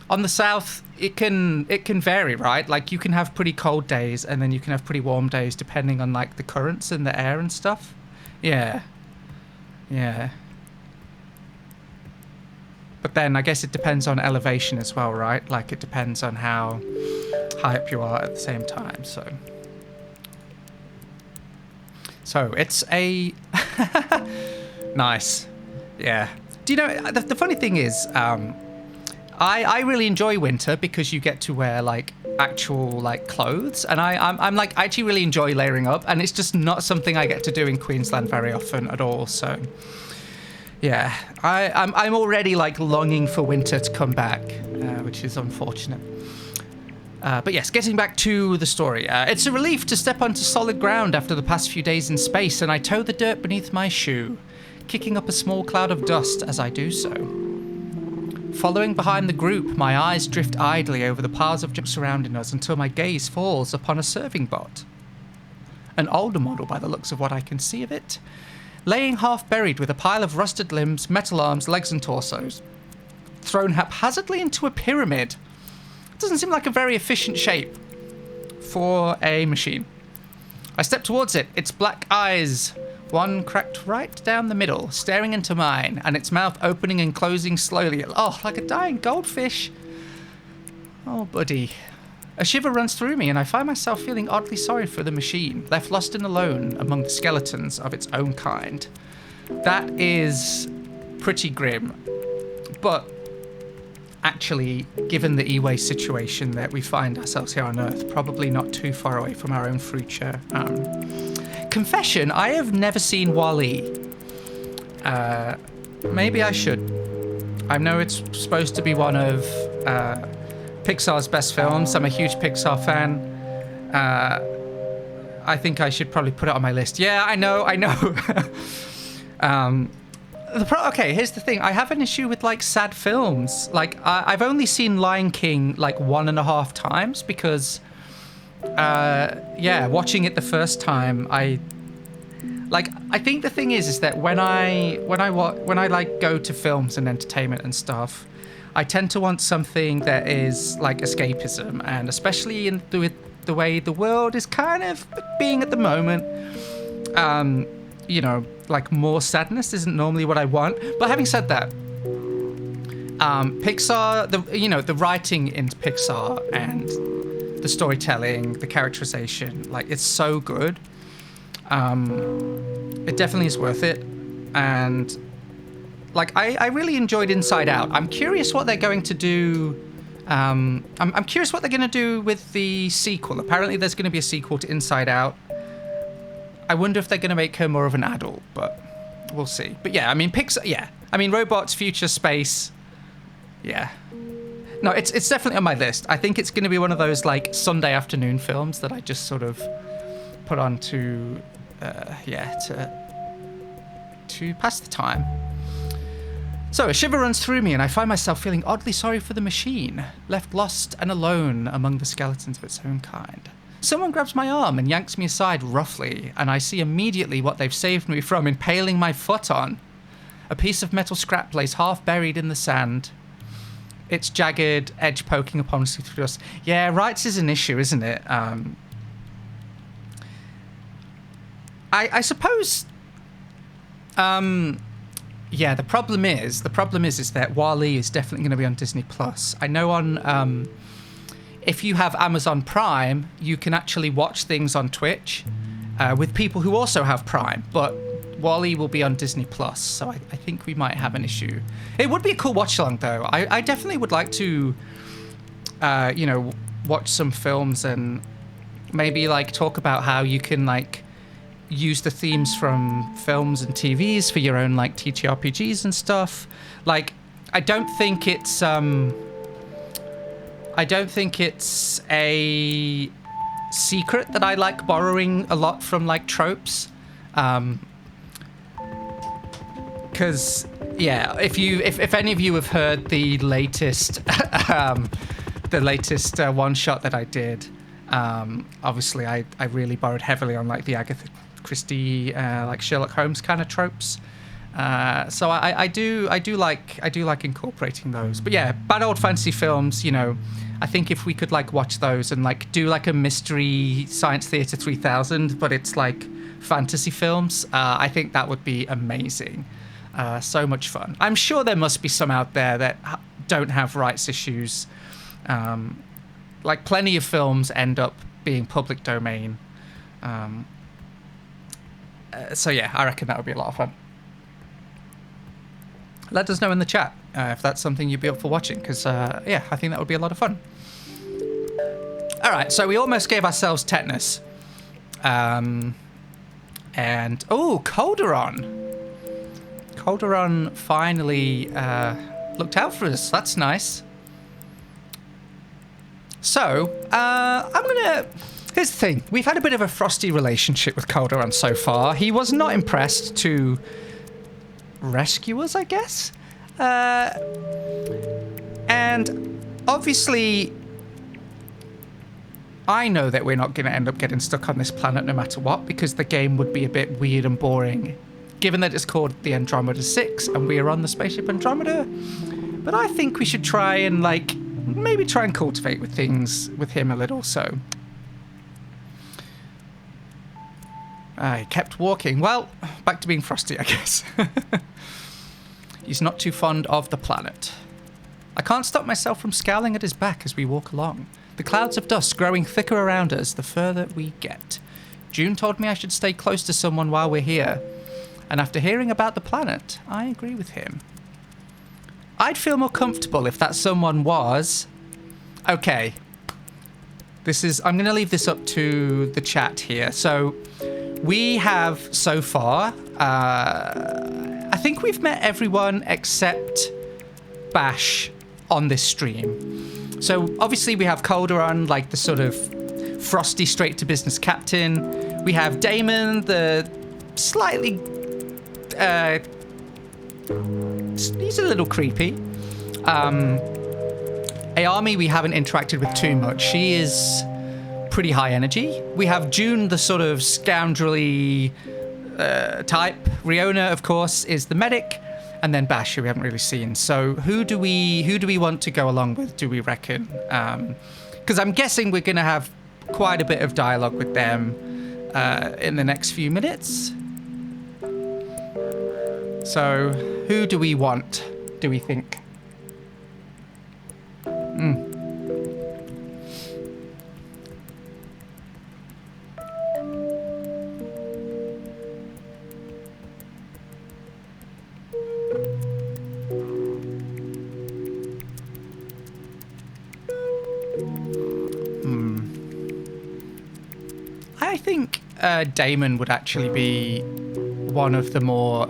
on the south, it can vary, right? Like, you can have pretty cold days, and then you can have pretty warm days, depending on, like, the currents in the air and stuff. Yeah. Yeah. But then, I guess it depends on elevation as well, right? Like, it depends on how high up you are at the same time, so... So, it's a... Nice. Yeah. Do you know, the funny thing is, I really enjoy winter because you get to wear, like, actual, like, clothes. And I'm like, I actually really enjoy layering up. And it's just not something I get to do in Queensland very often at all. So, yeah. I'm already, like, longing for winter to come back, which is unfortunate. But yes, getting back to the story. It's a relief to step onto solid ground after the past few days in space, and I toe the dirt beneath my shoe, kicking up a small cloud of dust as I do so. Following behind the group, my eyes drift idly over the piles of junk surrounding us until my gaze falls upon a serving bot. An older model by the looks of what I can see of it, laying half buried with a pile of rusted limbs, metal arms, legs and torsos, thrown haphazardly into a pyramid. Doesn't seem like a very efficient shape for a machine. I step towards it, its black eyes, one cracked right down the middle, staring into mine, and its mouth opening and closing slowly. Oh, like a dying goldfish. Oh, buddy. A shiver runs through me, and I find myself feeling oddly sorry for the machine, left lost and alone among the skeletons of its own kind. That is pretty grim. But actually, given the e-waste situation that we find ourselves here on Earth, probably not too far away from our own future. Confession, I have never seen WALL-E. Maybe I should. I know it's supposed to be one of Pixar's best films. I'm a huge Pixar fan. I think I should probably put it on my list. Yeah, I know. Okay, here's the thing. I have an issue with, like, sad films. Like, I've only seen Lion King, like, 1.5 times because, watching it the first time, I think the thing is that when I like go to films and entertainment and stuff, I tend to want something that is like escapism, and especially with the way the world is kind of being at the moment, you know, like more sadness isn't normally what I want. But having said that, Pixar, the writing in Pixar and the storytelling, the characterization, like, it's so good. It definitely is worth it. And like, I really enjoyed Inside Out. I'm curious what they're going to do I'm curious what they're going to do with the sequel. Apparently there's going to be a sequel to Inside Out. I wonder if they're going to make her more of an adult, but we'll see. But yeah, I mean, Pixar, yeah. I mean, robots, future, space, yeah. No, it's definitely on my list. I think it's going to be one of those, like, Sunday afternoon films that I just sort of put on to pass the time. So a shiver runs through me and I find myself feeling oddly sorry for the machine, left lost and alone among the skeletons of its own kind. Someone grabs my arm and yanks me aside roughly, and I see immediately what they've saved me from impaling my foot on. A piece of metal scrap lays half buried in the sand, its jagged edge poking upon see-through dust. Yeah, rights is an issue, isn't it? I suppose... yeah, the problem is that WALL-E is definitely going to be on Disney Plus. I know on if you have Amazon Prime, you can actually watch things on Twitch with people who also have Prime, but WALL-E will be on Disney Plus, so I think we might have an issue. It would be a cool watch along though. I definitely would like to watch some films and maybe like talk about how you can like use the themes from films and TVs for your own like TTRPGs and stuff. Like, I don't think it's a secret that I like borrowing a lot from like tropes. Because yeah, if any of you have heard the latest one shot that I did, obviously I really borrowed heavily on like the Agatha Christie, like Sherlock Holmes kind of tropes. So I do like incorporating those. But yeah, bad old fantasy films, I think if we could like watch those and like do like a mystery Science Theater 3000, but it's like fantasy films, I think that would be amazing. So much fun. I'm sure there must be some out there that don't have rights issues. Like plenty of films end up being public domain. So yeah, I reckon that would be a lot of fun. Let us know in the chat if that's something you'd be up for watching, because yeah, I think that would be a lot of fun. All right, so we almost gave ourselves tetanus. And oh, Calderon. Calderon finally looked out for us. That's nice. So, here's the thing. We've had a bit of a frosty relationship with Calderon so far. He was not impressed to rescue us, I guess. And obviously, I know that we're not going to end up getting stuck on this planet no matter what, because the game would be a bit weird and boring, given that it's called the Andromeda 6 and we are on the spaceship Andromeda. But I think we should try and maybe try and cultivate with things with him a little. So I kept walking. Well, back to being frosty, I guess. He's not too fond of the planet. I can't stop myself from scowling at his back as we walk along. The clouds of dust growing thicker around us the further we get. June told me I should stay close to someone while we're here. And after hearing about the planet, I agree with him. I'd feel more comfortable if that someone was... Okay. I'm going to leave this up to the chat here. So, we have so far... I think we've met everyone except Bash on this stream. So, obviously we have Calderon, like the sort of frosty straight-to-business captain. We have Damon, the slightly... he's a little creepy. Ayami we haven't interacted with too much. She is pretty high energy. We have June, the sort of scoundrelly type. Riona, of course, is the medic, and then Bash, who we haven't really seen. So who do we want to go along with, do we reckon? Because I'm guessing we're going to have quite a bit of dialogue with them in the next few minutes. So, who do we want, do we think? I think Damon would actually be one of the more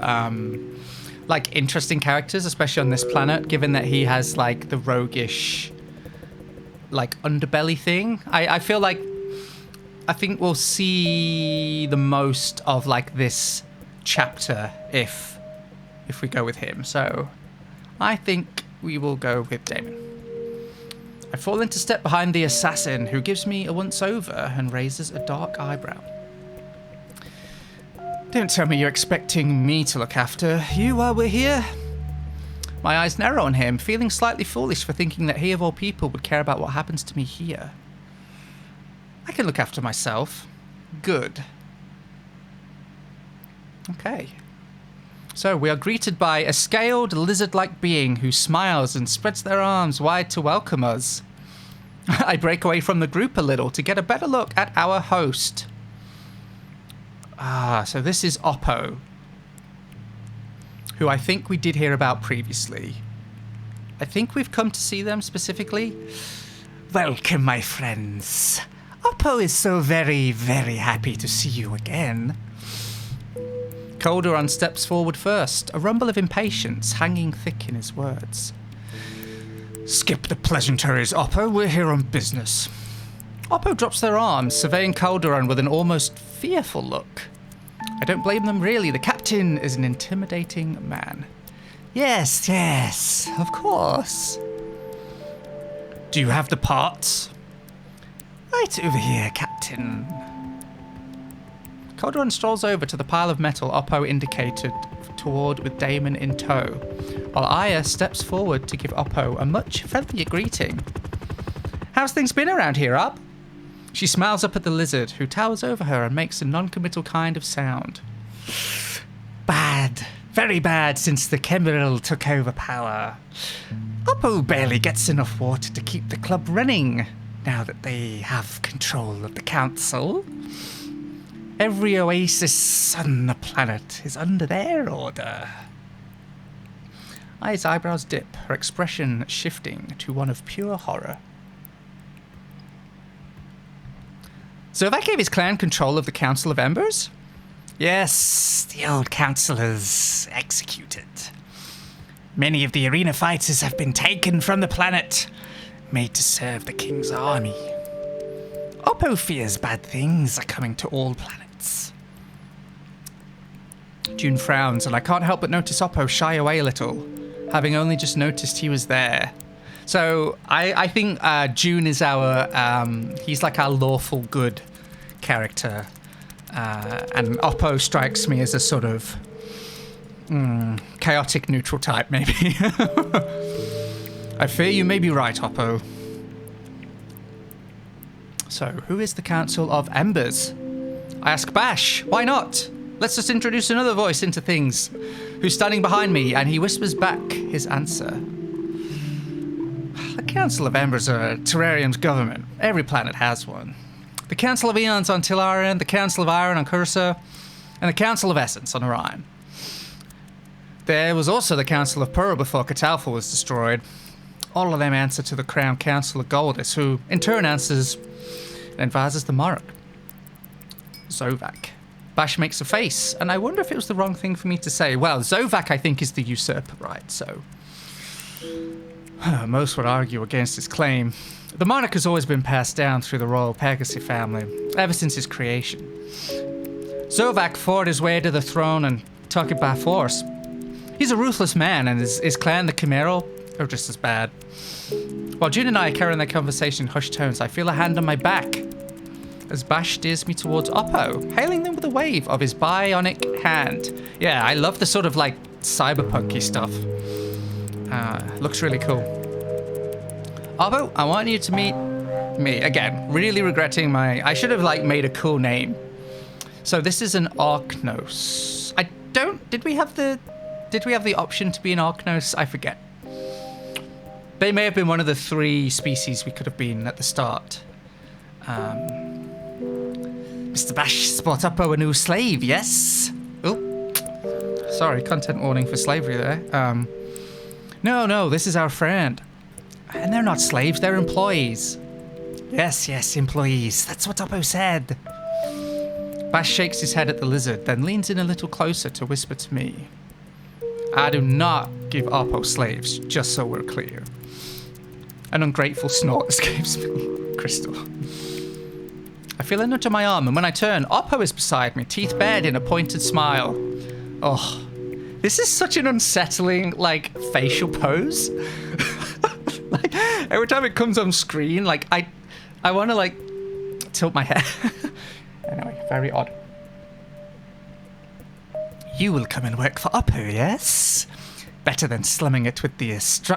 like interesting characters, especially on this planet, given that he has like the roguish like underbelly thing. I feel like I think we'll see the most of like this chapter if we go with him. So I think we will go with Damon. I fall into step behind the assassin, who gives me a once-over and raises a dark eyebrow. Don't tell me you're expecting me to look after you while we're here. My eyes narrow on him, feeling slightly foolish for thinking that he of all people would care about what happens to me here. I can look after myself. Good. Okay. So we are greeted by a scaled, lizard-like being who smiles and spreads their arms wide to welcome us. I break away from the group a little to get a better look at our host. Ah, so this is Oppo, who I think we did hear about previously. I think we've come to see them specifically. Welcome, my friends. Oppo is so very, very happy to see you again. Calderon steps forward first, a rumble of impatience hanging thick in his words. Skip the pleasantries, Oppo. We're here on business. Oppo drops their arms, surveying Calderon with an almost fearful look. I don't blame them, really. The captain is an intimidating man. Yes, yes, of course. Do you have the parts? Right over here, Captain. Calderon strolls over to the pile of metal Oppo indicated toward with Damon in tow, while Aya steps forward to give Oppo a much friendlier greeting. How's things been around here, Up? She smiles up at the lizard, who towers over her and makes a non-committal kind of sound. Bad. Very bad since the Kemeril took over power. Oppo barely gets enough water to keep the club running, now that they have control of the council. Every oasis on the planet is under their order. Aya's eyebrows dip, her expression shifting to one of pure horror. Zovak gave his clan control of the Council of Embers? Yes, the old councillors executed. Many of the arena fighters have been taken from the planet, made to serve the king's army. Oppo fears bad things are coming to all planets. June frowns, and I can't help but notice Oppo shy away a little, having only just noticed he was there. So I think June is our, he's like our lawful good character. And Oppo strikes me as a sort of chaotic neutral type, maybe. I fear you may be right, Oppo. So, who is the Council of Embers? I ask Bash, why not? Let's just introduce another voice into things, who's standing behind me, and he whispers back his answer. The Council of Embers are Terrarium's government. Every planet has one. The Council of Eons on Tillarian, the Council of Iron on Cursor, and the Council of Essence on Orion. There was also the Council of Pearl before Catalfa was destroyed. All of them answer to the Crown Council of Goldis, who in turn answers and advises the monarch. Zovak. Bash makes a face, and I wonder if it was the wrong thing for me to say. Well, Zovak, I think, is the usurper, right? So most would argue against his claim. The monarch has always been passed down through the royal Pegasi family, ever since his creation. Zovak fought his way to the throne and took it by force. He's a ruthless man, and his clan, the Chimeral, are just as bad. While June and I are carrying that conversation in hushed tones, I feel a hand on my back as Bash steers me towards Oppo, hailing them with a wave of his bionic hand. Yeah, I love the sort of like cyberpunky stuff. Looks really cool. Oppo, I want you to meet me. Again, really regretting I should have like made a cool name. So this is an Archnos. Did we have the option to be an Archnos? I forget. They may have been one of the 3 species we could have been at the start. Mr. Bash spot Oppo a new slave, yes? Oh, sorry, content warning for slavery there. No, this is our friend. And they're not slaves, they're employees. Yes, employees. That's what Oppo said. Bash shakes his head at the lizard, then leans in a little closer to whisper to me. I do not give Oppo slaves, just so we're clear. An ungrateful snort escapes me. Crystal. I feel a nudge on my arm, and when I turn, Oppo is beside me, teeth bared in a pointed smile. Oh, this is such an unsettling, like, facial pose. Like, every time it comes on screen, like, I want to, like, tilt my head. Anyway, very odd. You will come and work for Oppo, yes? Better than slumming it with the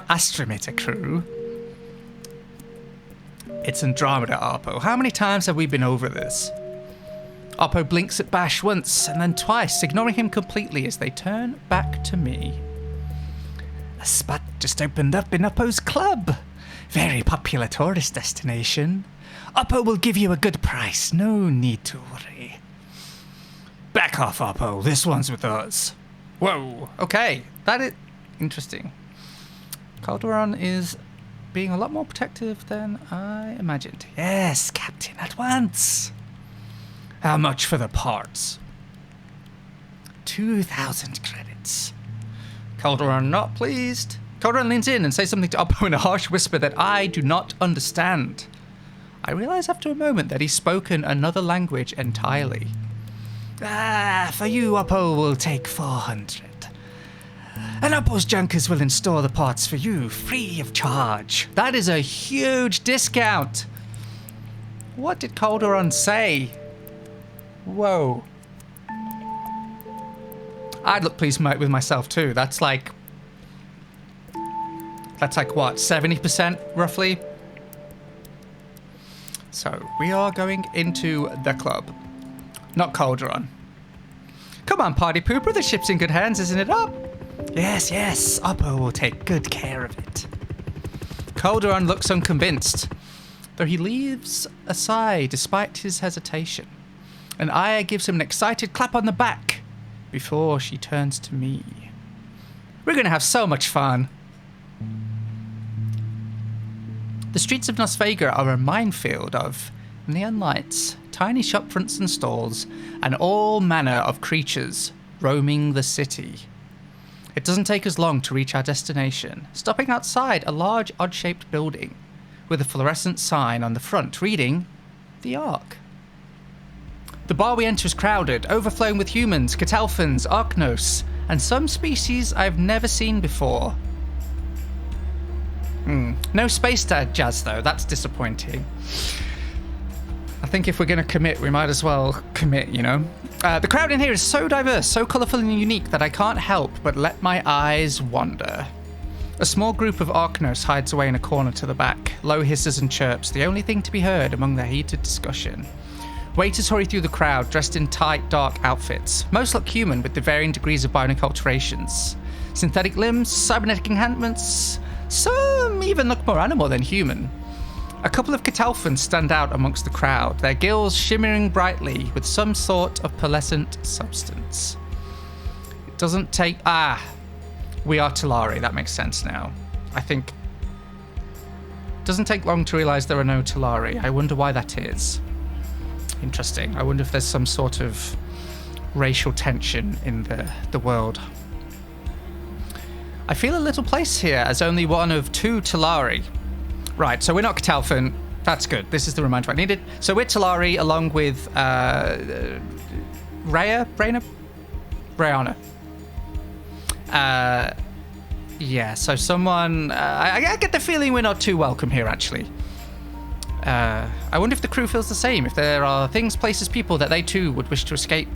Andromeda crew. It's Andromeda, Oppo. How many times have we been over this? Oppo blinks at Bash once and then twice, ignoring him completely as they turn back to me. A spot just opened up in Oppo's club. Very popular tourist destination. Oppo will give you a good price. No need to worry. Back off, Oppo. This one's with us. Whoa. Okay. That is interesting. Calderon is being a lot more protective than I imagined. Yes, Captain, at once. How much for the parts? 2,000 credits. Calderon not pleased. Calderon leans in and says something to Oppo in a harsh whisper that I do not understand. I realize after a moment that he's spoken another language entirely. For you, Oppo will take 400. And Oppo's junkers will install the parts for you, free of charge. That is a huge discount. What did Calderon say? Whoa. I'd look pleased with myself too. That's like what, 70% roughly? So we are going into the club. Not Calderon. Come on, party pooper, the ship's in good hands, isn't it up? Yes, yes, Oppo will take good care of it. Calderon looks unconvinced, though he leaves a sigh despite his hesitation. And Aya gives him an excited clap on the back before she turns to me. We're going to have so much fun. The streets of Las Vegas are a minefield of neon lights, tiny shopfronts and stalls, and all manner of creatures roaming the city. It doesn't take us long to reach our destination, stopping outside a large odd-shaped building with a fluorescent sign on the front reading, The Ark. The bar we enter is crowded, overflowing with humans, Catalphans, Archnos, and some species I've never seen before. No space jazz though, that's disappointing. I think if we're going to commit, we might as well commit, you know? The crowd in here is so diverse, so colourful and unique that I can't help but let my eyes wander. A small group of Archnos hides away in a corner to the back, low hisses and chirps, the only thing to be heard among their heated discussion. Waiters hurry through the crowd, dressed in tight, dark outfits. Most look human with the varying degrees of bionic alterations. Synthetic limbs, cybernetic enhancements, some even look more animal than human. A couple of Catalphans stand out amongst the crowd, their gills shimmering brightly with some sort of pearlescent substance. It doesn't take... we are Talari, that makes sense now. I think... It doesn't take long to realise there are no Talari. I wonder why that is. Interesting. I wonder if there's some sort of racial tension in the world. I feel a little place here as only one of two Talari. Right, so we're not Catalphan. That's good. This is the reminder I needed. So we're Talari along with Rayana? Yeah, so someone... I get the feeling we're not too welcome here, actually. I wonder if the crew feels the same, if there are things, places, people that they too would wish to escape.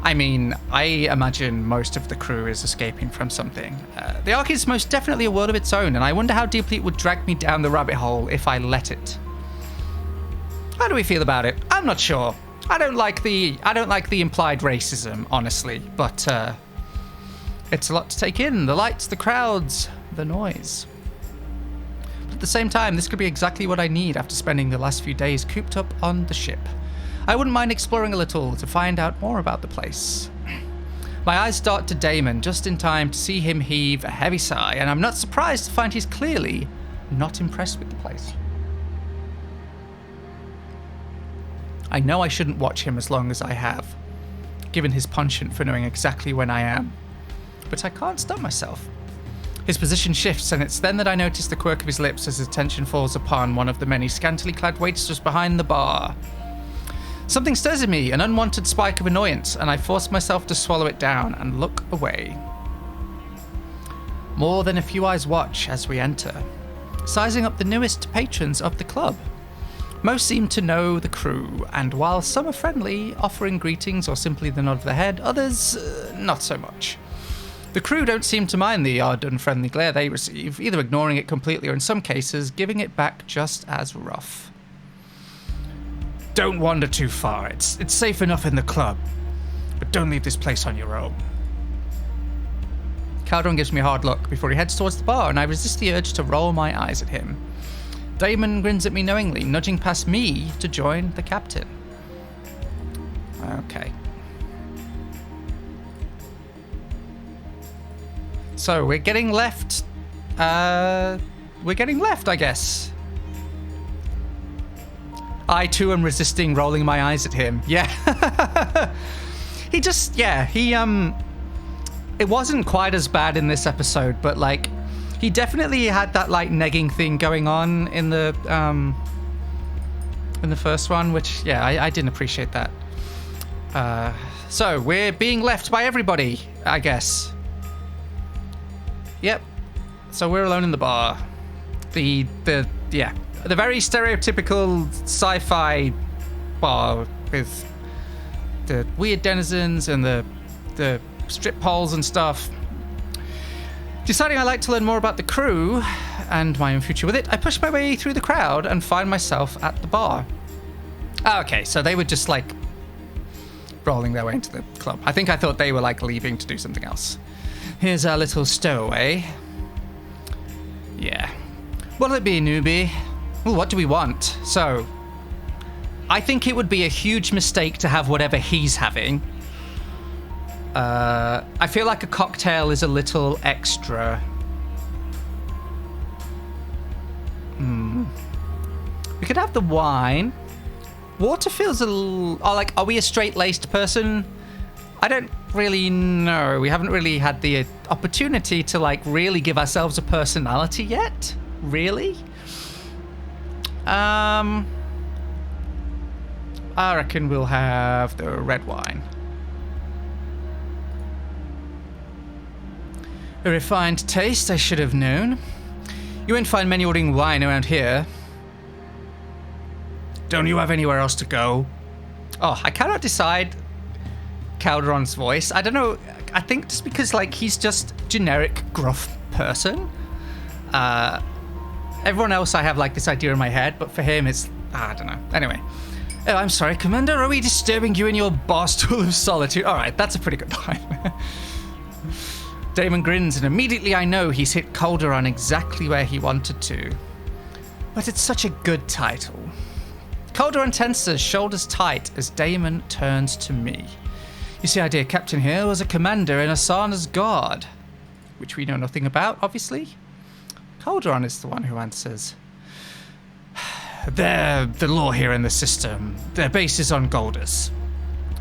I mean, I imagine most of the crew is escaping from something. The Ark is most definitely a world of its own, and I wonder how deeply it would drag me down the rabbit hole if I let it. How do we feel about it? I'm not sure. I don't like the implied racism, honestly, but it's a lot to take in. The lights, the crowds, the noise. But at the same time, this could be exactly what I need after spending the last few days cooped up on the ship. I wouldn't mind exploring a little to find out more about the place. My eyes dart to Damon just in time to see him heave a heavy sigh, and I'm not surprised to find he's clearly not impressed with the place. I know I shouldn't watch him as long as I have, given his penchant for knowing exactly when I am. But I can't stop myself. His position shifts, and it's then that I notice the quirk of his lips as his attention falls upon one of the many scantily clad waitresses behind the bar. Something stirs in me, an unwanted spike of annoyance, and I force myself to swallow it down and look away. More than a few eyes watch as we enter, sizing up the newest patrons of the club. Most seem to know the crew, and while some are friendly, offering greetings or simply the nod of the head, others not so much. The crew don't seem to mind the odd unfriendly glare they receive, either ignoring it completely or in some cases giving it back just as rough. Don't wander too far. It's safe enough in the club, but don't leave this place on your own. Calderon gives me a hard look before he heads towards the bar, and I resist the urge to roll my eyes at him. Damon grins at me knowingly, nudging past me to join the captain. Okay. So we're getting left. I guess. I too am resisting rolling my eyes at him. Yeah. It wasn't quite as bad in this episode, but like, he definitely had that like negging thing going on in the first one, which yeah, I didn't appreciate that. So we're being left by everybody, I guess. Yep. So we're alone in the bar. The very stereotypical sci-fi bar with the weird denizens and the strip poles and stuff. Deciding I'd like to learn more about the crew and my own future with it, I push my way through the crowd and find myself at the bar. Okay, so they were just like rolling their way into the club. I thought they were like leaving to do something else. Here's our little stowaway. Yeah. What'll it be, newbie? Well, what do we want? So, I think it would be a huge mistake to have whatever he's having. I feel like a cocktail is a little extra. We could have the wine. Water feels a little... are we a straight-laced person? I don't really know. We haven't really had the opportunity to, like, really give ourselves a personality yet. Really? I reckon we'll have the red wine. A refined taste, I should have known. You won't find many ordering wine around here. Don't you have anywhere else to go? Oh, I cannot decide Calderon's voice. I don't know. I think just because, like, he's just generic gruff person. Everyone else, I have, like, this idea in my head, but for him, it's... I don't know. Anyway. Oh, I'm sorry, Commander. Are we disturbing you in your bar stool of solitude? All right, that's a pretty good line. Damon grins, and immediately I know he's hit Calderon exactly where he wanted to. But it's such a good title. Calderon tenses, shoulders tight, as Damon turns to me. You see, our dear captain here was a commander in Asana's guard, which we know nothing about, obviously. Calderon is the one who answers. They're the law here in the system. Their base is on Goldus.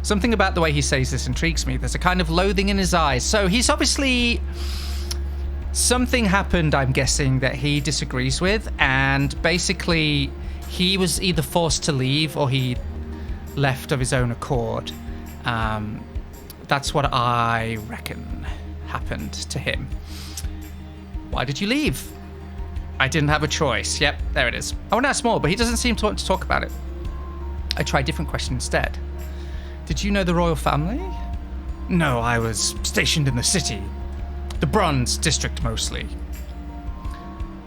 Something about the way he says this intrigues me. There's a kind of loathing in his eyes. So he's obviously... Something happened, I'm guessing, that he disagrees with, and basically he was either forced to leave or he left of his own accord. That's what I reckon happened to him. Why did you leave? I didn't have a choice. Yep, there it is. I want to ask more, but he doesn't seem to want to talk about it. I tried a different question instead. Did you know the royal family? No, I was stationed in the city. The Bronze District, mostly.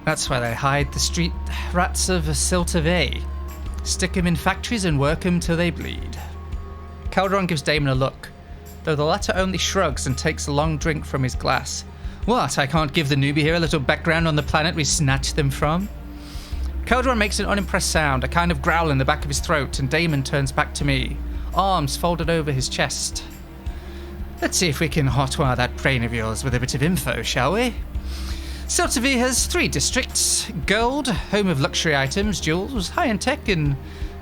That's where they hide the street rats of Siltavay. Stick 'em in factories and work 'em till they bleed. Calderon gives Damon a look, though the latter only shrugs and takes a long drink from his glass. What, I can't give the newbie here a little background on the planet we snatched them from? Calderon makes an unimpressed sound, a kind of growl in the back of his throat, and Damon turns back to me, arms folded over his chest. Let's see if we can hotwire that brain of yours with a bit of info, shall we? Siltavy has 3 districts: gold, home of luxury items, jewels, high-end tech, and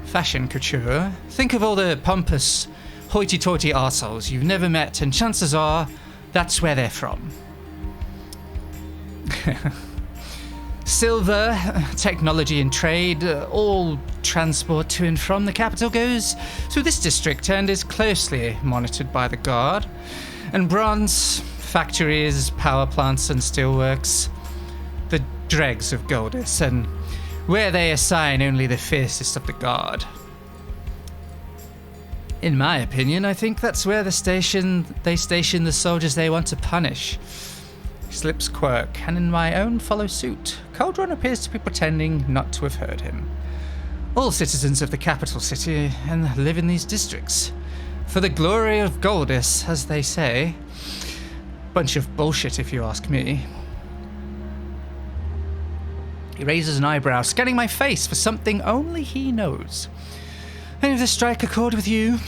Fashion couture. Think of all the pompous, hoity-toity arseholes you've never met, and chances are that's where they're from. Silver, technology and trade, all transport to and from the capital goes through this district and is closely monitored by the guard. And bronze, factories, power plants and steelworks, the dregs of Goldis, and where they assign only the fiercest of the guard. In my opinion, I think that's where they station the soldiers they want to punish. Slips quirk, and in my own follow suit. Calderon appears to be pretending not to have heard him. All citizens of the capital city and live in these districts. For the glory of Goldis, as they say. Bunch of bullshit, if you ask me. He raises an eyebrow, scanning my face for something only he knows. Any of this strike a chord with you?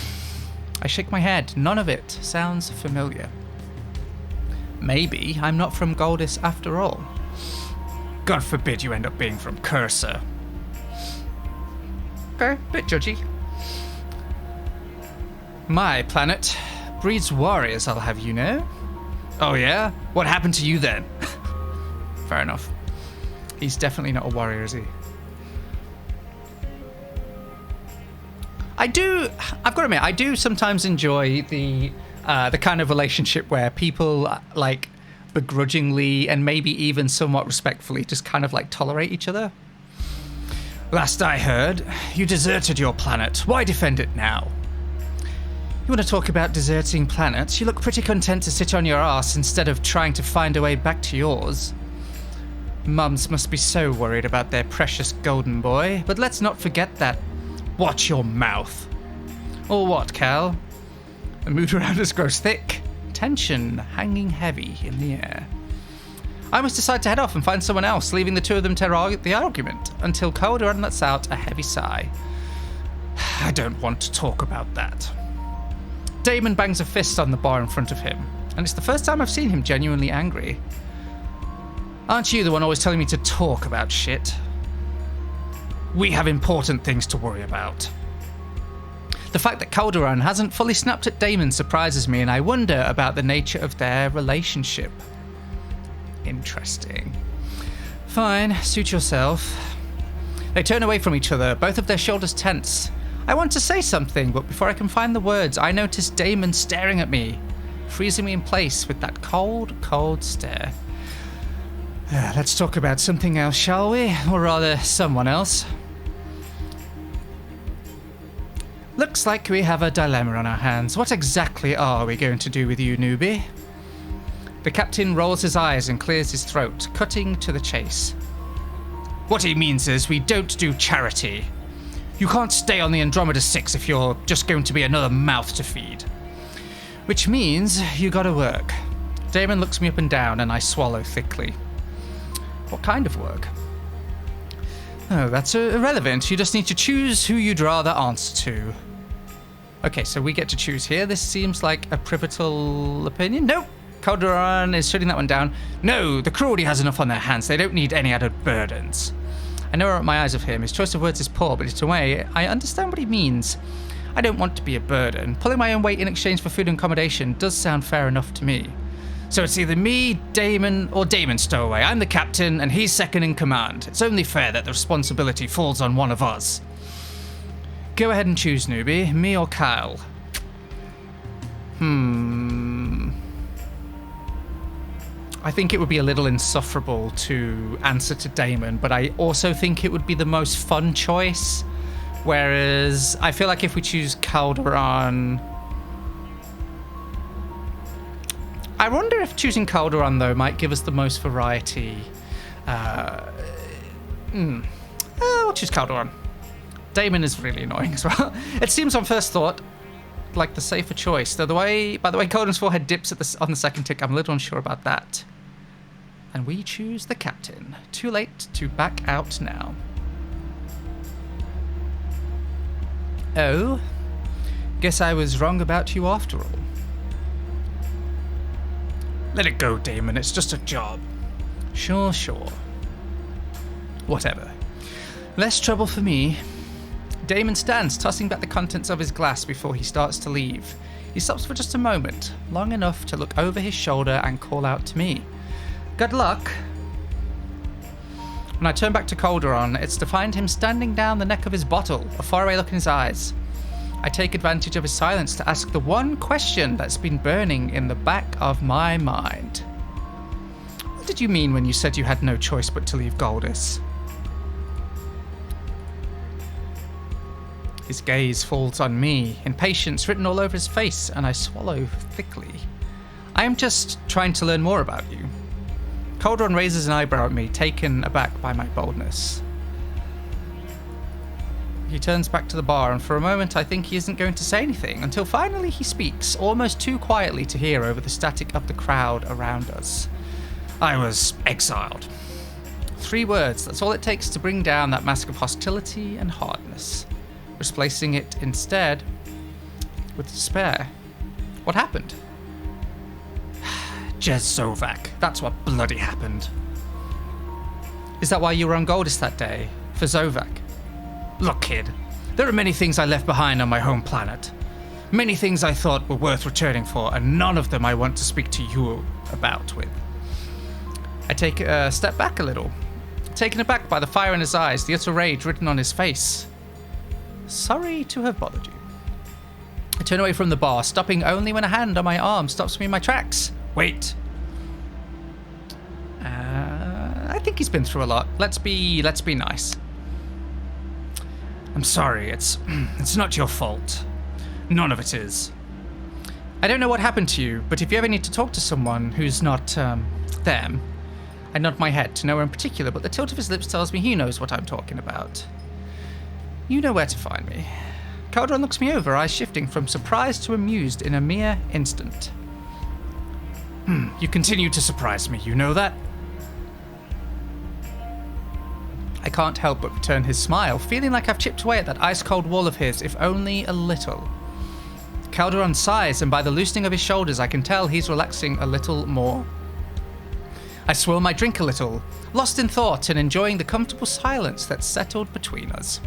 I shake my head. None of it sounds familiar. Maybe I'm not from Goldis after all. God forbid you end up being from Cursor. Okay, bit judgy. My planet breeds warriors, I'll have you know. Oh yeah? What happened to you then? Fair enough. He's definitely not a warrior, is he? I've got to admit, I do sometimes enjoy the kind of relationship where people like begrudgingly and maybe even somewhat respectfully just kind of like tolerate each other. Last I heard, you deserted your planet. Why defend it now? You want to talk about deserting planets? You look pretty content to sit on your ass instead of trying to find a way back to yours. Mums must be so worried about their precious golden boy, but let's not forget that. Watch your mouth. Or what, Cal? The mood around us grows thick, tension hanging heavy in the air. I must decide to head off and find someone else, leaving the two of them to the argument, until Calderon lets out a heavy sigh. I don't want to talk about that. Damon bangs a fist on the bar in front of him, and it's the first time I've seen him genuinely angry. Aren't you the one always telling me to talk about shit? We have important things to worry about. The fact that Calderon hasn't fully snapped at Damon surprises me, and I wonder about the nature of their relationship. Interesting. Fine, suit yourself. They turn away from each other, both of their shoulders tense. I want to say something, but before I can find the words, I notice Damon staring at me, freezing me in place with that cold, cold stare. Let's talk about something else, shall we? Or rather, someone else. Looks like we have a dilemma on our hands. What exactly are we going to do with you, newbie? The captain rolls his eyes and clears his throat, cutting to the chase. What he means is we don't do charity. You can't stay on the Andromeda 6 if you're just going to be another mouth to feed. Which means you gotta work. Damon looks me up and down and I swallow thickly. What kind of work? Oh, that's irrelevant. You just need to choose who you'd rather answer to. Okay, so we get to choose here. This seems like a pivotal opinion. Nope. Calderon is shutting that one down. No, the crew already has enough on their hands. They don't need any added burdens. I know my eyes of him. His choice of words is poor, but in a way, I understand what he means. I don't want to be a burden. Pulling my own weight in exchange for food and accommodation does sound fair enough to me. So it's either me, Damon, or Damon Stowaway. I'm the captain, and he's second in command. It's only fair that the responsibility falls on one of us. Go ahead and choose, newbie. Me or Kyle? I think it would be a little insufferable to answer to Damon, but I also think it would be the most fun choice. Whereas I feel like if we choose Calderon... I wonder if choosing Calderon, though, might give us the most variety. We'll choose Calderon. Damon is really annoying as well. It seems on first thought like the safer choice. Though by the way, Calderon's forehead dips on the second tick. I'm a little unsure about that. And we choose the captain. Too late to back out now. Oh, guess I was wrong about you after all. Let it go, Damon. It's just a job. Sure. Whatever. Less trouble for me. Damon stands, tossing back the contents of his glass before he starts to leave. He stops for just a moment, long enough to look over his shoulder and call out to me. Good luck. When I turn back to Calderon, it's to find him standing down the neck of his bottle, a faraway look in his eyes. I take advantage of his silence to ask the one question that's been burning in the back of my mind. What did you mean when you said you had no choice but to leave Goldis? His gaze falls on me, impatience written all over his face, and I swallow thickly. I am just trying to learn more about you. Calderon raises an eyebrow at me, taken aback by my boldness. He turns back to the bar, and for a moment I think he isn't going to say anything, until finally he speaks, almost too quietly to hear over the static of the crowd around us. I was exiled. 3 words, that's all it takes to bring down that mask of hostility and hardness, replacing it instead with despair. What happened? Jez Zovak. That's what bloody happened. Is that why you were on Goldis that day? For Zovak? Look, kid. There are many things I left behind on my home planet. Many things I thought were worth returning for, and none of them I want to speak to you about with. I take a step back a little, taken aback by the fire in his eyes, the utter rage written on his face. Sorry to have bothered you. I turn away from the bar, stopping only when a hand on my arm stops me in my tracks. Wait. I think he's been through a lot. Let's be nice. I'm sorry, it's not your fault. None of it is. I don't know what happened to you, but if you ever need to talk to someone who's not, them, I nod my head to no one in particular, but the tilt of his lips tells me he knows what I'm talking about. You know where to find me. Calderon looks me over, eyes shifting from surprised to amused in a mere instant. You continue to surprise me, you know that? I can't help but return his smile, feeling like I've chipped away at that ice-cold wall of his, if only a little. Calderon sighs, and by the loosening of his shoulders I can tell he's relaxing a little more. I swirl my drink a little, lost in thought and enjoying the comfortable silence that settled between us.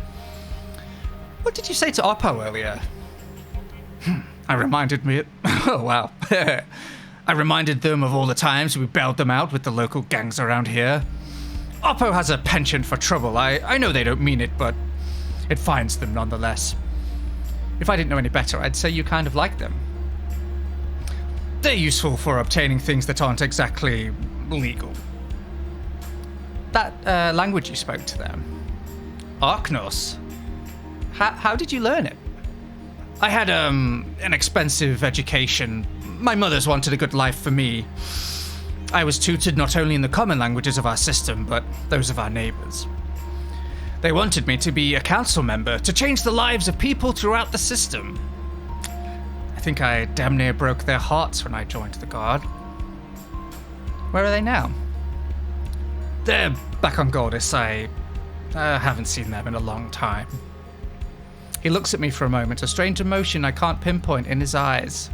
What did you say to Oppo earlier? I reminded me... Oh, wow. I reminded them of all the times we bailed them out with the local gangs around here. Oppo has a penchant for trouble. I know they don't mean it, but it finds them nonetheless. If I didn't know any better, I'd say you kind of like them. They're useful for obtaining things that aren't exactly legal. That language you spoke to them. Arknos. How did you learn it? I had an expensive education. My mother's wanted a good life for me. I was tutored not only in the common languages of our system, but those of our neighbors. They wanted me to be a council member, to change the lives of people throughout the system. I think I damn near broke their hearts when I joined the Guard. Where are they now? They're back on Goldis. I haven't seen them in a long time. He looks at me for a moment, a strange emotion I can't pinpoint in his eyes.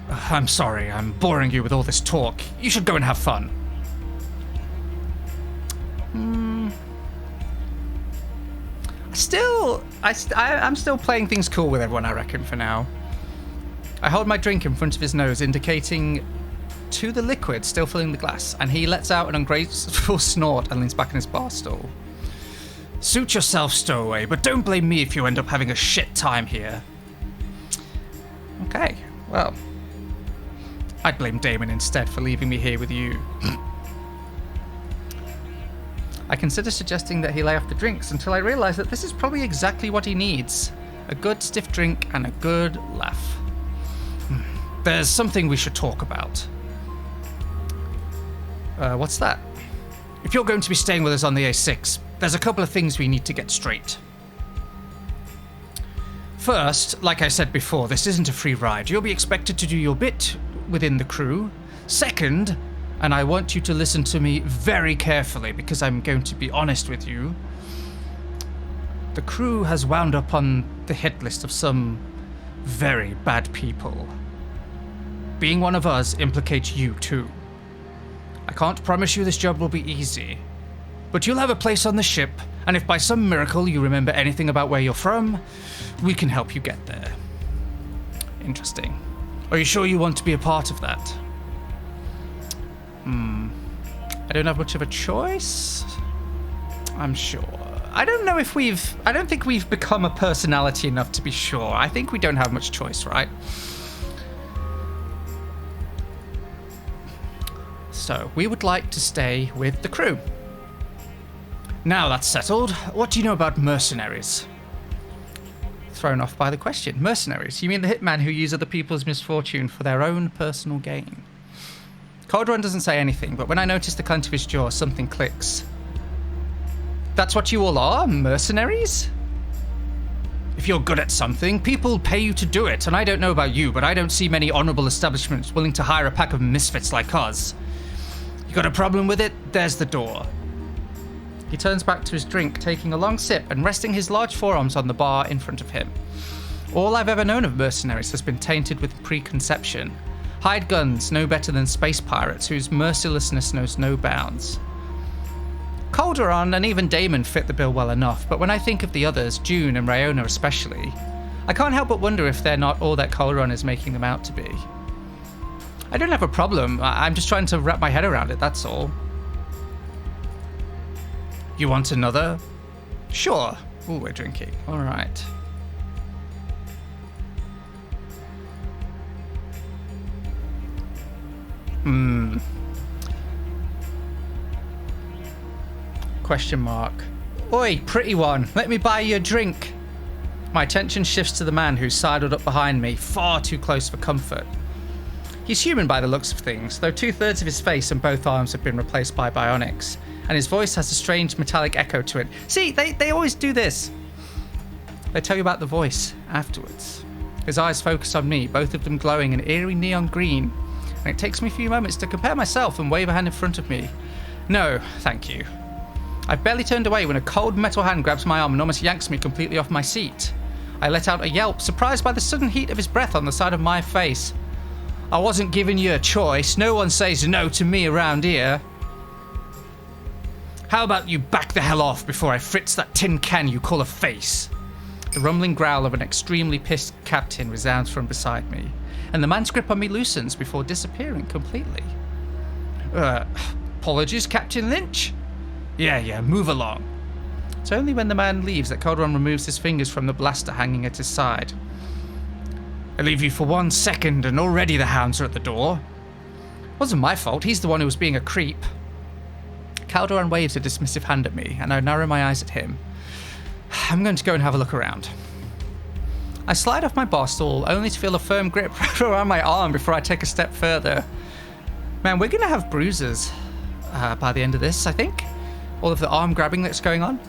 I'm sorry, I'm boring you with all this talk. You should go and have fun. I'm still playing things cool with everyone, I reckon, for now. I hold my drink in front of his nose, indicating to the liquid still filling the glass, and he lets out an ungrateful snort and leans back in his bar stool. Suit yourself, stowaway, but don't blame me if you end up having a shit time here. Okay, well... I'd blame Damon instead for leaving me here with you. I consider suggesting that he lay off the drinks until I realise that this is probably exactly what he needs. A good stiff drink and a good laugh. There's something we should talk about. What's that? If you're going to be staying with us on the A6, there's a couple of things we need to get straight. First, like I said before, this isn't a free ride. You'll be expected to do your bit within the crew. Second, and I want you to listen to me very carefully because I'm going to be honest with you, the crew has wound up on the hit list of some very bad people. Being one of us implicates you too. I can't promise you this job will be easy, but you'll have a place on the ship And if by some miracle you remember anything about where you're from, we can help you get there. Interesting. Are you sure you want to be a part of that? I don't have much of a choice. I'm sure. I don't think we've become a personality enough to be sure. I think we don't have much choice, right? So, we would like to stay with the crew. Now that's settled, what do you know about mercenaries? Thrown off by the question. Mercenaries? You mean the hitmen who use other people's misfortune for their own personal gain? Calderon doesn't say anything, but when I notice the clench of his jaw, something clicks. That's what you all are? Mercenaries? If you're good at something, people pay you to do it, and I don't know about you, but I don't see many honorable establishments willing to hire a pack of misfits like us. You got a problem with it? There's the door. He turns back to his drink, taking a long sip and resting his large forearms on the bar in front of him. All I've ever known of mercenaries has been tainted with preconception. Hired guns, no better than space pirates whose mercilessness knows no bounds. Calderon and even Damon fit the bill well enough, but when I think of the others, June and Rayona especially, I can't help but wonder if they're not all that Calderon is making them out to be. I don't have a problem, I'm just trying to wrap my head around it, that's all. You want another? Sure. Ooh, we're drinking. All right. Question mark. Oi, pretty one, let me buy you a drink. My attention shifts to the man who's sidled up behind me, far too close for comfort. He's human by the looks of things, though 2/3 of his face and both arms have been replaced by bionics, and his voice has a strange metallic echo to it. See, they always do this. They tell you about the voice afterwards. His eyes focus on me, both of them glowing an eerie neon green, and it takes me a few moments to compare myself and wave a hand in front of me. No, thank you. I've barely turned away when a cold metal hand grabs my arm and almost yanks me completely off my seat. I let out a yelp, surprised by the sudden heat of his breath on the side of my face. I wasn't giving you a choice. No one says no to me around here. How about you back the hell off before I fritz that tin can you call a face? The rumbling growl of an extremely pissed captain resounds from beside me, and the man's grip on me loosens before disappearing completely. Apologies, Captain Lynch? Yeah, move along. It's only when the man leaves that Calderon removes his fingers from the blaster hanging at his side. I leave you for 1 second and already the hounds are at the door. Wasn't my fault, he's the one who was being a creep. Calderon waves a dismissive hand at me, and I narrow my eyes at him. I'm going to go and have a look around. I slide off my bar stool, only to feel a firm grip around my arm before I take a step further. Man, we're going to have bruises by the end of this, I think. All of the arm grabbing that's going on.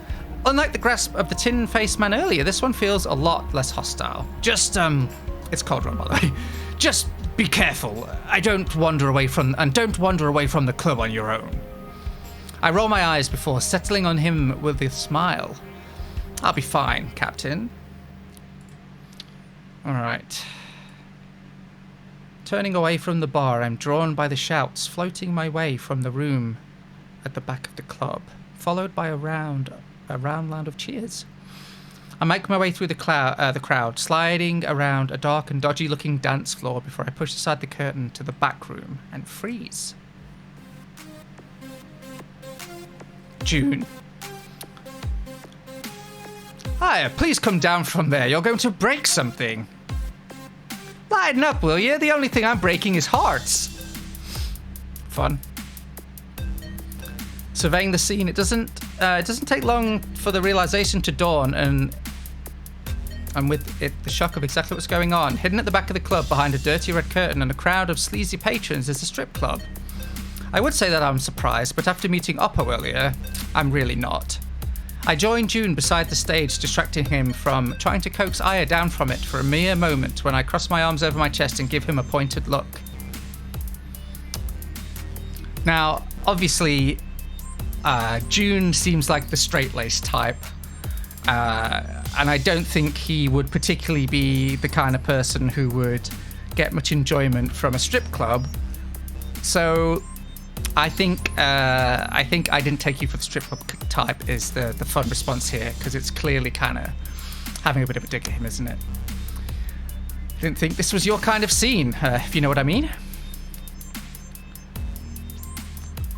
Unlike the grasp of the tin-faced man earlier, this one feels a lot less hostile. Just, it's Calderon, by the way. Just be careful. Don't wander away from the club on your own. I roll my eyes before settling on him with a smile. I'll be fine, Captain. All right. Turning away from the bar, I'm drawn by the shouts floating my way from the room at the back of the club, followed by a round of cheers. I make my way through the crowd, sliding around a dark and dodgy-looking dance floor before I push aside the curtain to the back room and freeze. June. Hiya, please come down from there. You're going to break something. Lighten up, will you? The only thing I'm breaking is hearts. Fun. Surveying the scene, it doesn't take long for the realization to dawn, and with it, the shock of exactly what's going on. Hidden at the back of the club behind a dirty red curtain and a crowd of sleazy patrons is a strip club. I would say that I'm surprised, but after meeting Oppo earlier, I'm really not. I join June beside the stage, distracting him from trying to coax Aya down from it for a mere moment when I cross my arms over my chest and give him a pointed look. Now, obviously, June seems like the straight-laced type, and I don't think he would particularly be the kind of person who would get much enjoyment from a strip club. So I think I didn't take you for the strip club type is the fun response here, because it's clearly kind of having a bit of a dig at him, isn't it? Didn't think this was your kind of scene, if you know what I mean.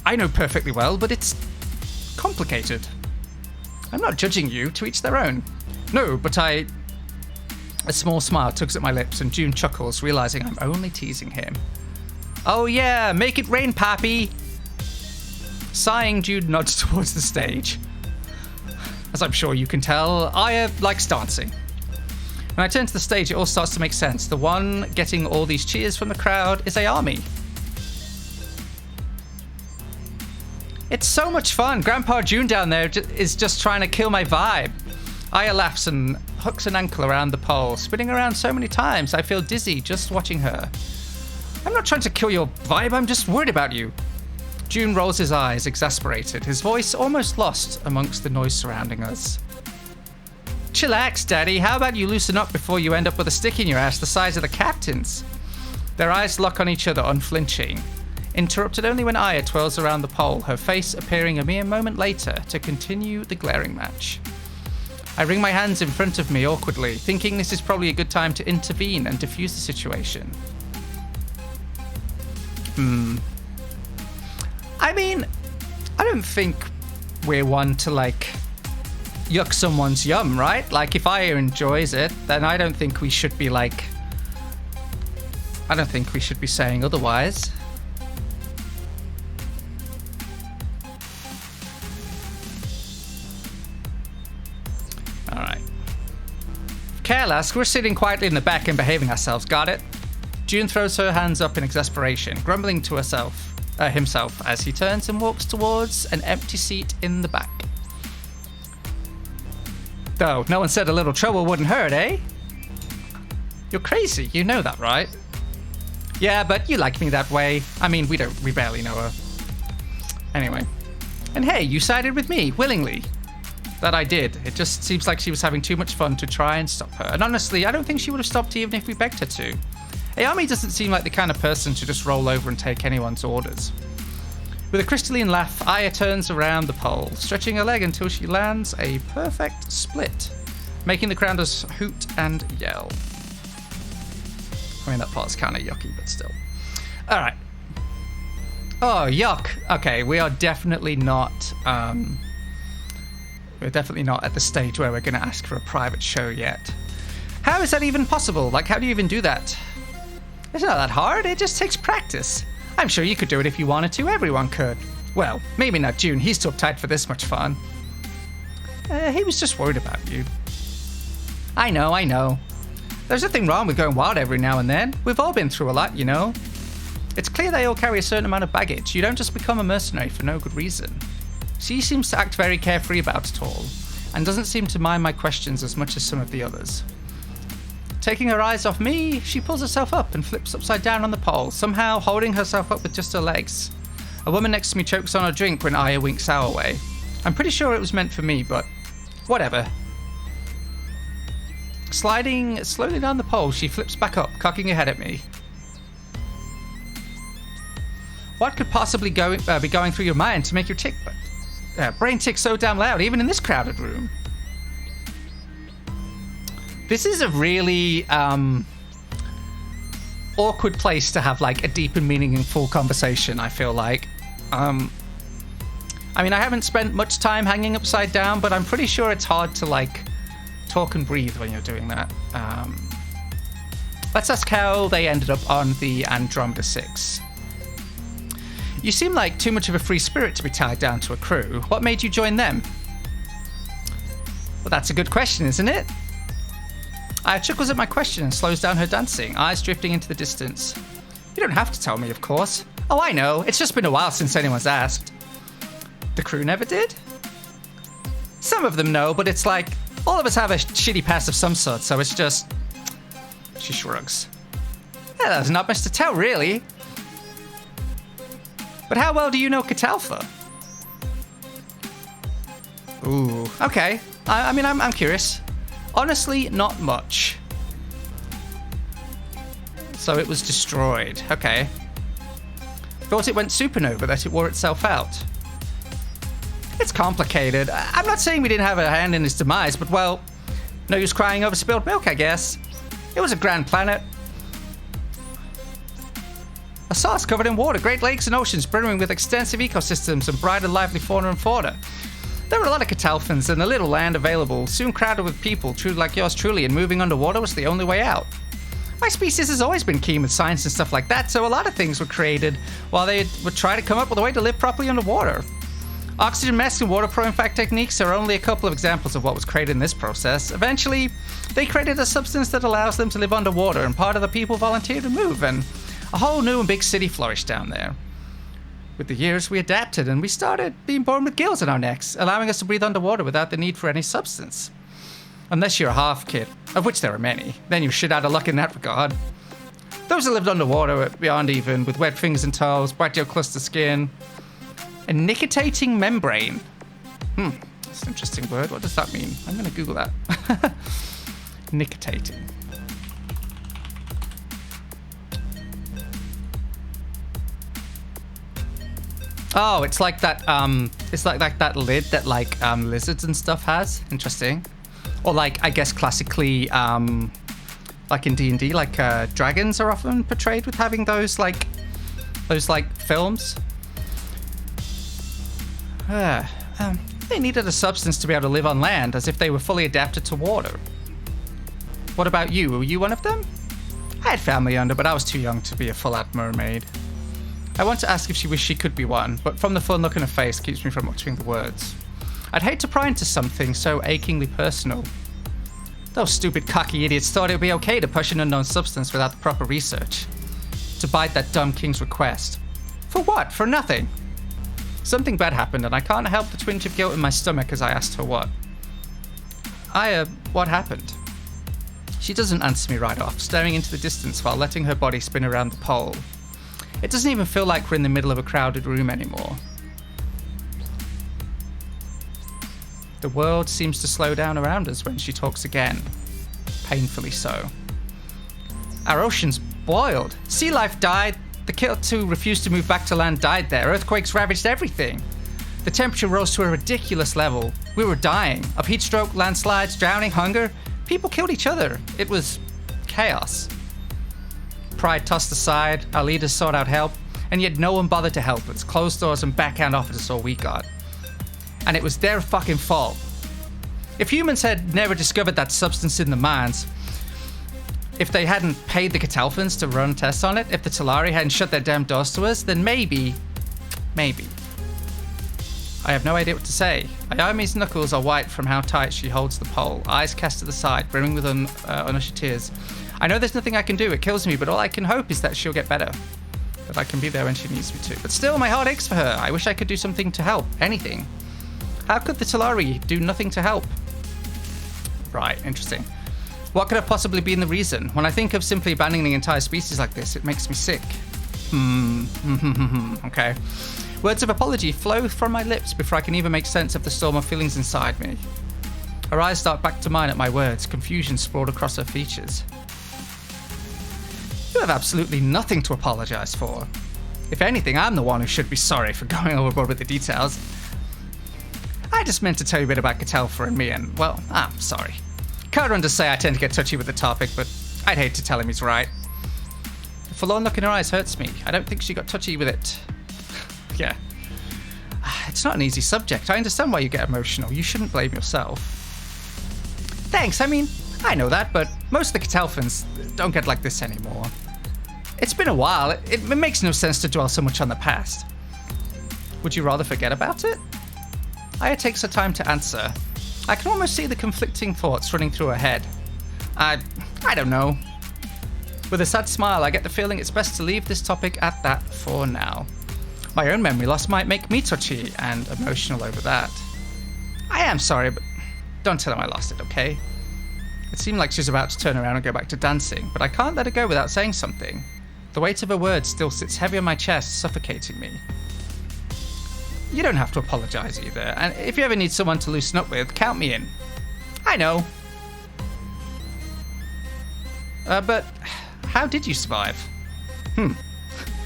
I know perfectly well, but it's complicated. I'm not judging you, to each their own. No, but A small smile tugs at my lips and June chuckles, realizing I'm only teasing him. Oh yeah, make it rain, Pappy! Sighing, June nods towards the stage. As I'm sure you can tell, Aya likes dancing. When I turn to the stage, it all starts to make sense. The one getting all these cheers from the crowd is Ayami. It's so much fun. Grandpa June down there is just trying to kill my vibe. Aya laughs and hooks an ankle around the pole, spinning around so many times I feel dizzy just watching her. I'm not trying to kill your vibe, I'm just worried about you. June rolls his eyes, exasperated, his voice almost lost amongst the noise surrounding us. Chillax, Daddy. How about you loosen up before you end up with a stick in your ass the size of the captain's? Their eyes lock on each other, unflinching. Interrupted only when Aya twirls around the pole, her face appearing a mere moment later to continue the glaring match. I wring my hands in front of me awkwardly, thinking this is probably a good time to intervene and defuse the situation. I mean, I don't think we're one to, like, yuck someone's yum, right? Like, if Aya enjoys it, then I don't think we should be, like... I don't think we should be saying otherwise. Alright. Careless, we're sitting quietly in the back and behaving ourselves, got it? June throws her hands up in exasperation, grumbling to himself as he turns and walks towards an empty seat in the back. Though, no one said a little trouble wouldn't hurt, eh? You're crazy, you know that, right? Yeah, but you like me that way. I mean, we barely know her. Anyway. And hey, you sided with me, willingly. That I did. It just seems like she was having too much fun to try and stop her. And honestly, I don't think she would have stopped even if we begged her to. Ayami doesn't seem like the kind of person to just roll over and take anyone's orders. With a crystalline laugh, Aya turns around the pole, stretching her leg until she lands a perfect split, making the crowders hoot and yell. I mean, that part's kind of yucky, but still. All right. Oh, yuck. Okay, we are definitely not... we're definitely not at the stage where we're going to ask for a private show yet. How is that even possible? Like, how do you even do that? It's not that hard, it just takes practice. I'm sure you could do it if you wanted to, everyone could. Well, maybe not June, he's too uptight for this much fun. He was just worried about you. I know. There's nothing wrong with going wild every now and then. We've all been through a lot, you know. It's clear they all carry a certain amount of baggage. You don't just become a mercenary for no good reason. She seems to act very carefree about it all, and doesn't seem to mind my questions as much as some of the others. Taking her eyes off me, she pulls herself up and flips upside down on the pole, somehow holding herself up with just her legs. A woman next to me chokes on a drink when Aya winks our way. I'm pretty sure it was meant for me, but whatever. Sliding slowly down the pole, she flips back up, cocking her head at me. What could possibly be going through your mind to make your brain tick so damn loud, even in this crowded room? This is a really awkward place to have like a deep and meaningful conversation, I feel like. I mean, I haven't spent much time hanging upside down, but I'm pretty sure it's hard to like talk and breathe when you're doing that. Let's ask how they ended up on the Andromeda 6. You seem like too much of a free spirit to be tied down to a crew. What made you join them? Well, that's a good question, isn't it? Aya chuckles at my question and slows down her dancing, eyes drifting into the distance. You don't have to tell me, of course. Oh, I know. It's just been a while since anyone's asked. The crew never did? Some of them know, but it's like, all of us have a shitty past of some sort, so it's just... She shrugs. Yeah, there's not much to tell, really. But how well do you know Catalfa? Ooh, okay. I mean, I'm curious. Honestly, not much. So it was destroyed. Okay. Thought it went supernova, that it wore itself out. It's complicated. I'm not saying we didn't have a hand in his demise, but well, no use crying over spilled milk, I guess. It was a grand planet. A source covered in water, great lakes and oceans brimming with extensive ecosystems and bright and lively fauna and flora. There were a lot of catalphans and a little land available, soon crowded with people, true like yours truly, and moving underwater was the only way out. My species has always been keen with science and stuff like that, so a lot of things were created while they would try to come up with a way to live properly underwater. Oxygen masks and water pro-infect techniques are only a couple of examples of what was created in this process. Eventually, they created a substance that allows them to live underwater, and part of the people volunteered to move, and a whole new and big city flourished down there. With the years, we adapted, and we started being born with gills in our necks, allowing us to breathe underwater without the need for any substance. Unless you're a half-kid, of which there are many, then you're shit out of luck in that regard. Those that lived underwater were beyond even, with wet fingers and toes, bright yellow cluster skin, a nicotinating membrane. That's an interesting word. What does that mean? I'm going to Google that. Nicotinating. Oh, it's like that. It's like that lid that like lizards and stuff has. Interesting. Or like, I guess classically, like in D&D, like dragons are often portrayed with having those films. They needed a substance to be able to live on land, as if they were fully adapted to water. What about you? Were you one of them? I had family under, but I was too young to be a full-out mermaid. I want to ask if she wished she could be one, but from the fun look in her face keeps me from uttering the words. I'd hate to pry into something so achingly personal. Those stupid cocky idiots thought it would be okay to push an unknown substance without the proper research. To bite that dumb king's request. For what? For nothing. Something bad happened, and I can't help the twinge of guilt in my stomach as I asked her what. What happened? She doesn't answer me right off, staring into the distance while letting her body spin around the pole. It doesn't even feel like we're in the middle of a crowded room anymore. The world seems to slow down around us when she talks again. Painfully so. Our oceans boiled. Sea life died. The Kiltu refused to move back to land died there. Earthquakes ravaged everything. The temperature rose to a ridiculous level. We were dying. Of heat stroke, landslides, drowning, hunger. People killed each other. It was chaos. Pride tossed aside, our leaders sought out help, and yet no one bothered to help us. Closed doors and backhand offered us all we got. And it was their fucking fault. If humans had never discovered that substance in the mines, if they hadn't paid the Catalphans to run tests on it, if the Talari hadn't shut their damn doors to us, then maybe. I have no idea what to say. Ayami's knuckles are white from how tight she holds the pole, eyes cast to the side, brimming with unushered tears. I know there's nothing I can do, it kills me, but all I can hope is that she'll get better. That I can be there when she needs me to. But still, my heart aches for her. I wish I could do something to help. Anything. How could the Talari do nothing to help? Right, interesting. What could have possibly been the reason? When I think of simply abandoning the entire species like this, it makes me sick. Okay. Words of apology flow from my lips before I can even make sense of the storm of feelings inside me. Her eyes dart back to mine at my words, confusion sprawled across her features. You have absolutely nothing to apologize for. If anything, I'm the one who should be sorry for going overboard with the details. I just meant to tell you a bit about Catalfa and me, and, well, I'm sorry. Curran does say I tend to get touchy with the topic, but I'd hate to tell him he's right. The forlorn look in her eyes hurts me. I don't think she got touchy with it. Yeah. It's not an easy subject. I understand why you get emotional. You shouldn't blame yourself. Thanks, I mean, I know that, but most of the Catalphans don't get like this anymore. It's been a while. It makes no sense to dwell so much on the past. Would you rather forget about it? Aya takes her time to answer. I can almost see the conflicting thoughts running through her head. I don't know. With a sad smile, I get the feeling it's best to leave this topic at that for now. My own memory loss might make me touchy and emotional over that. I am sorry, but don't tell him I lost it, okay? It seemed like she was about to turn around and go back to dancing, but I can't let her go without saying something. The weight of her words still sits heavy on my chest, suffocating me. You don't have to apologize either, and if you ever need someone to loosen up with, count me in. I know. But how did you survive?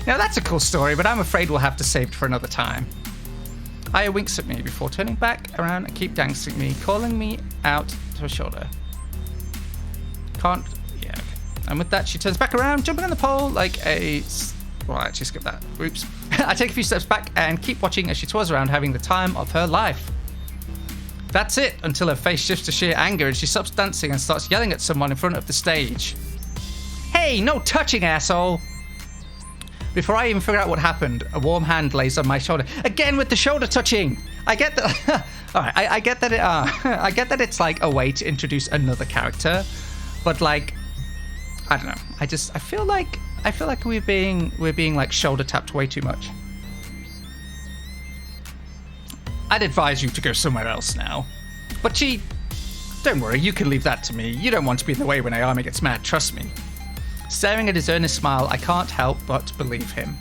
Now that's a cool story, but I'm afraid we'll have to save it for another time. Aya winks at me before turning back around and keep dancing me, calling me out to her shoulder. Can't... Yeah, okay. And with that, she turns back around, jumping on the pole like a... Well, I actually skipped that. Oops. I take a few steps back and keep watching as she tours around, having the time of her life. That's it, until her face shifts to sheer anger and she stops dancing and starts yelling at someone in front of the stage. Hey, no touching, asshole! Before I even figure out what happened, a warm hand lays on my shoulder. Again with the shoulder touching! I get that... Alright, I get that I get that it's like a way to introduce another character, but like... I don't know. I feel like we're being like shoulder tapped way too much. I'd advise you to go somewhere else now. But don't worry, you can leave that to me. You don't want to be in the way when Ayame gets mad, trust me. Staring at his earnest smile, I can't help but believe him.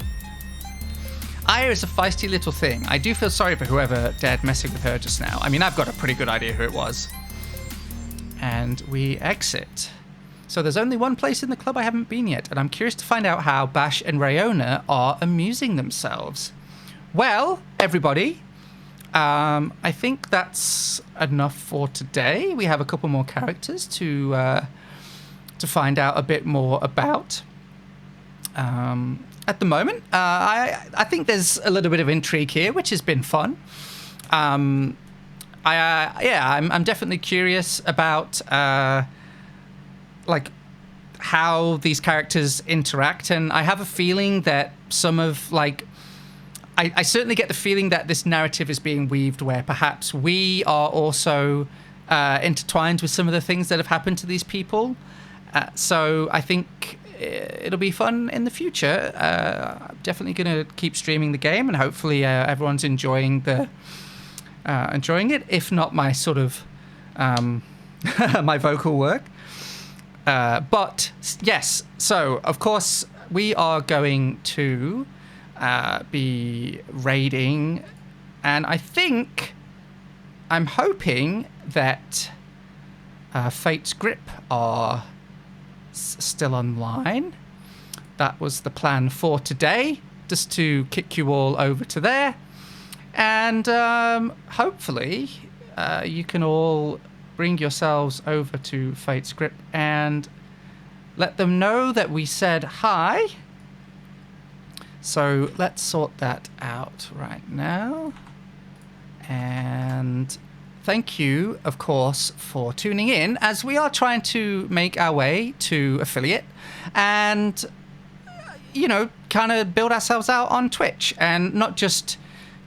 Aya is a feisty little thing. I do feel sorry for whoever dared messing with her just now. I mean, I've got a pretty good idea who it was. And we exit. So there's only one place in the club I haven't been yet, and I'm curious to find out how Bash and Rayona are amusing themselves. Well, everybody, I think that's enough for today. We have a couple more characters to find out a bit more about. At the moment, I think there's a little bit of intrigue here, which has been fun. I'm definitely curious about like how these characters interact, and I have a feeling that some of like I certainly get the feeling that this narrative is being weaved where perhaps we are also intertwined with some of the things that have happened to these people. So I think it'll be fun in the future. I'm definitely going to keep streaming the game, and hopefully everyone's enjoying it. If not my sort of my vocal work. But yes, so of course we are going to be raiding, and I'm hoping that Fate's Grip are still online. That was the plan for today, just to kick you all over to there, and hopefully you can all bring yourselves over to Fate's Grip and let them know that we said hi. So let's sort that out right now. And thank you, of course, for tuning in as we are trying to make our way to affiliate and, you know, kind of build ourselves out on Twitch and not just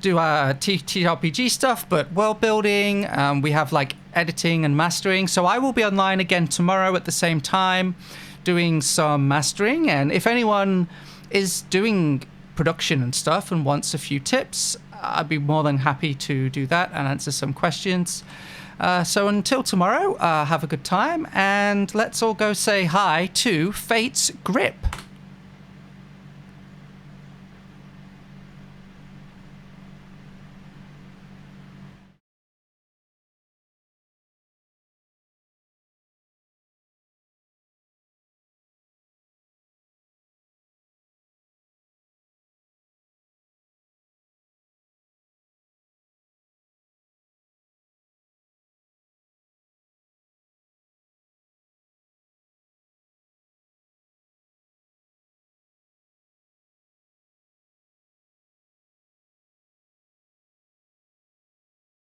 do our TRPG stuff, but world building. We have like editing and mastering. So I will be online again tomorrow at the same time doing some mastering. And if anyone is doing production and stuff and wants a few tips, I'd be more than happy to do that and answer some questions. So until tomorrow, have a good time, and let's all go say hi to Fate's Grip.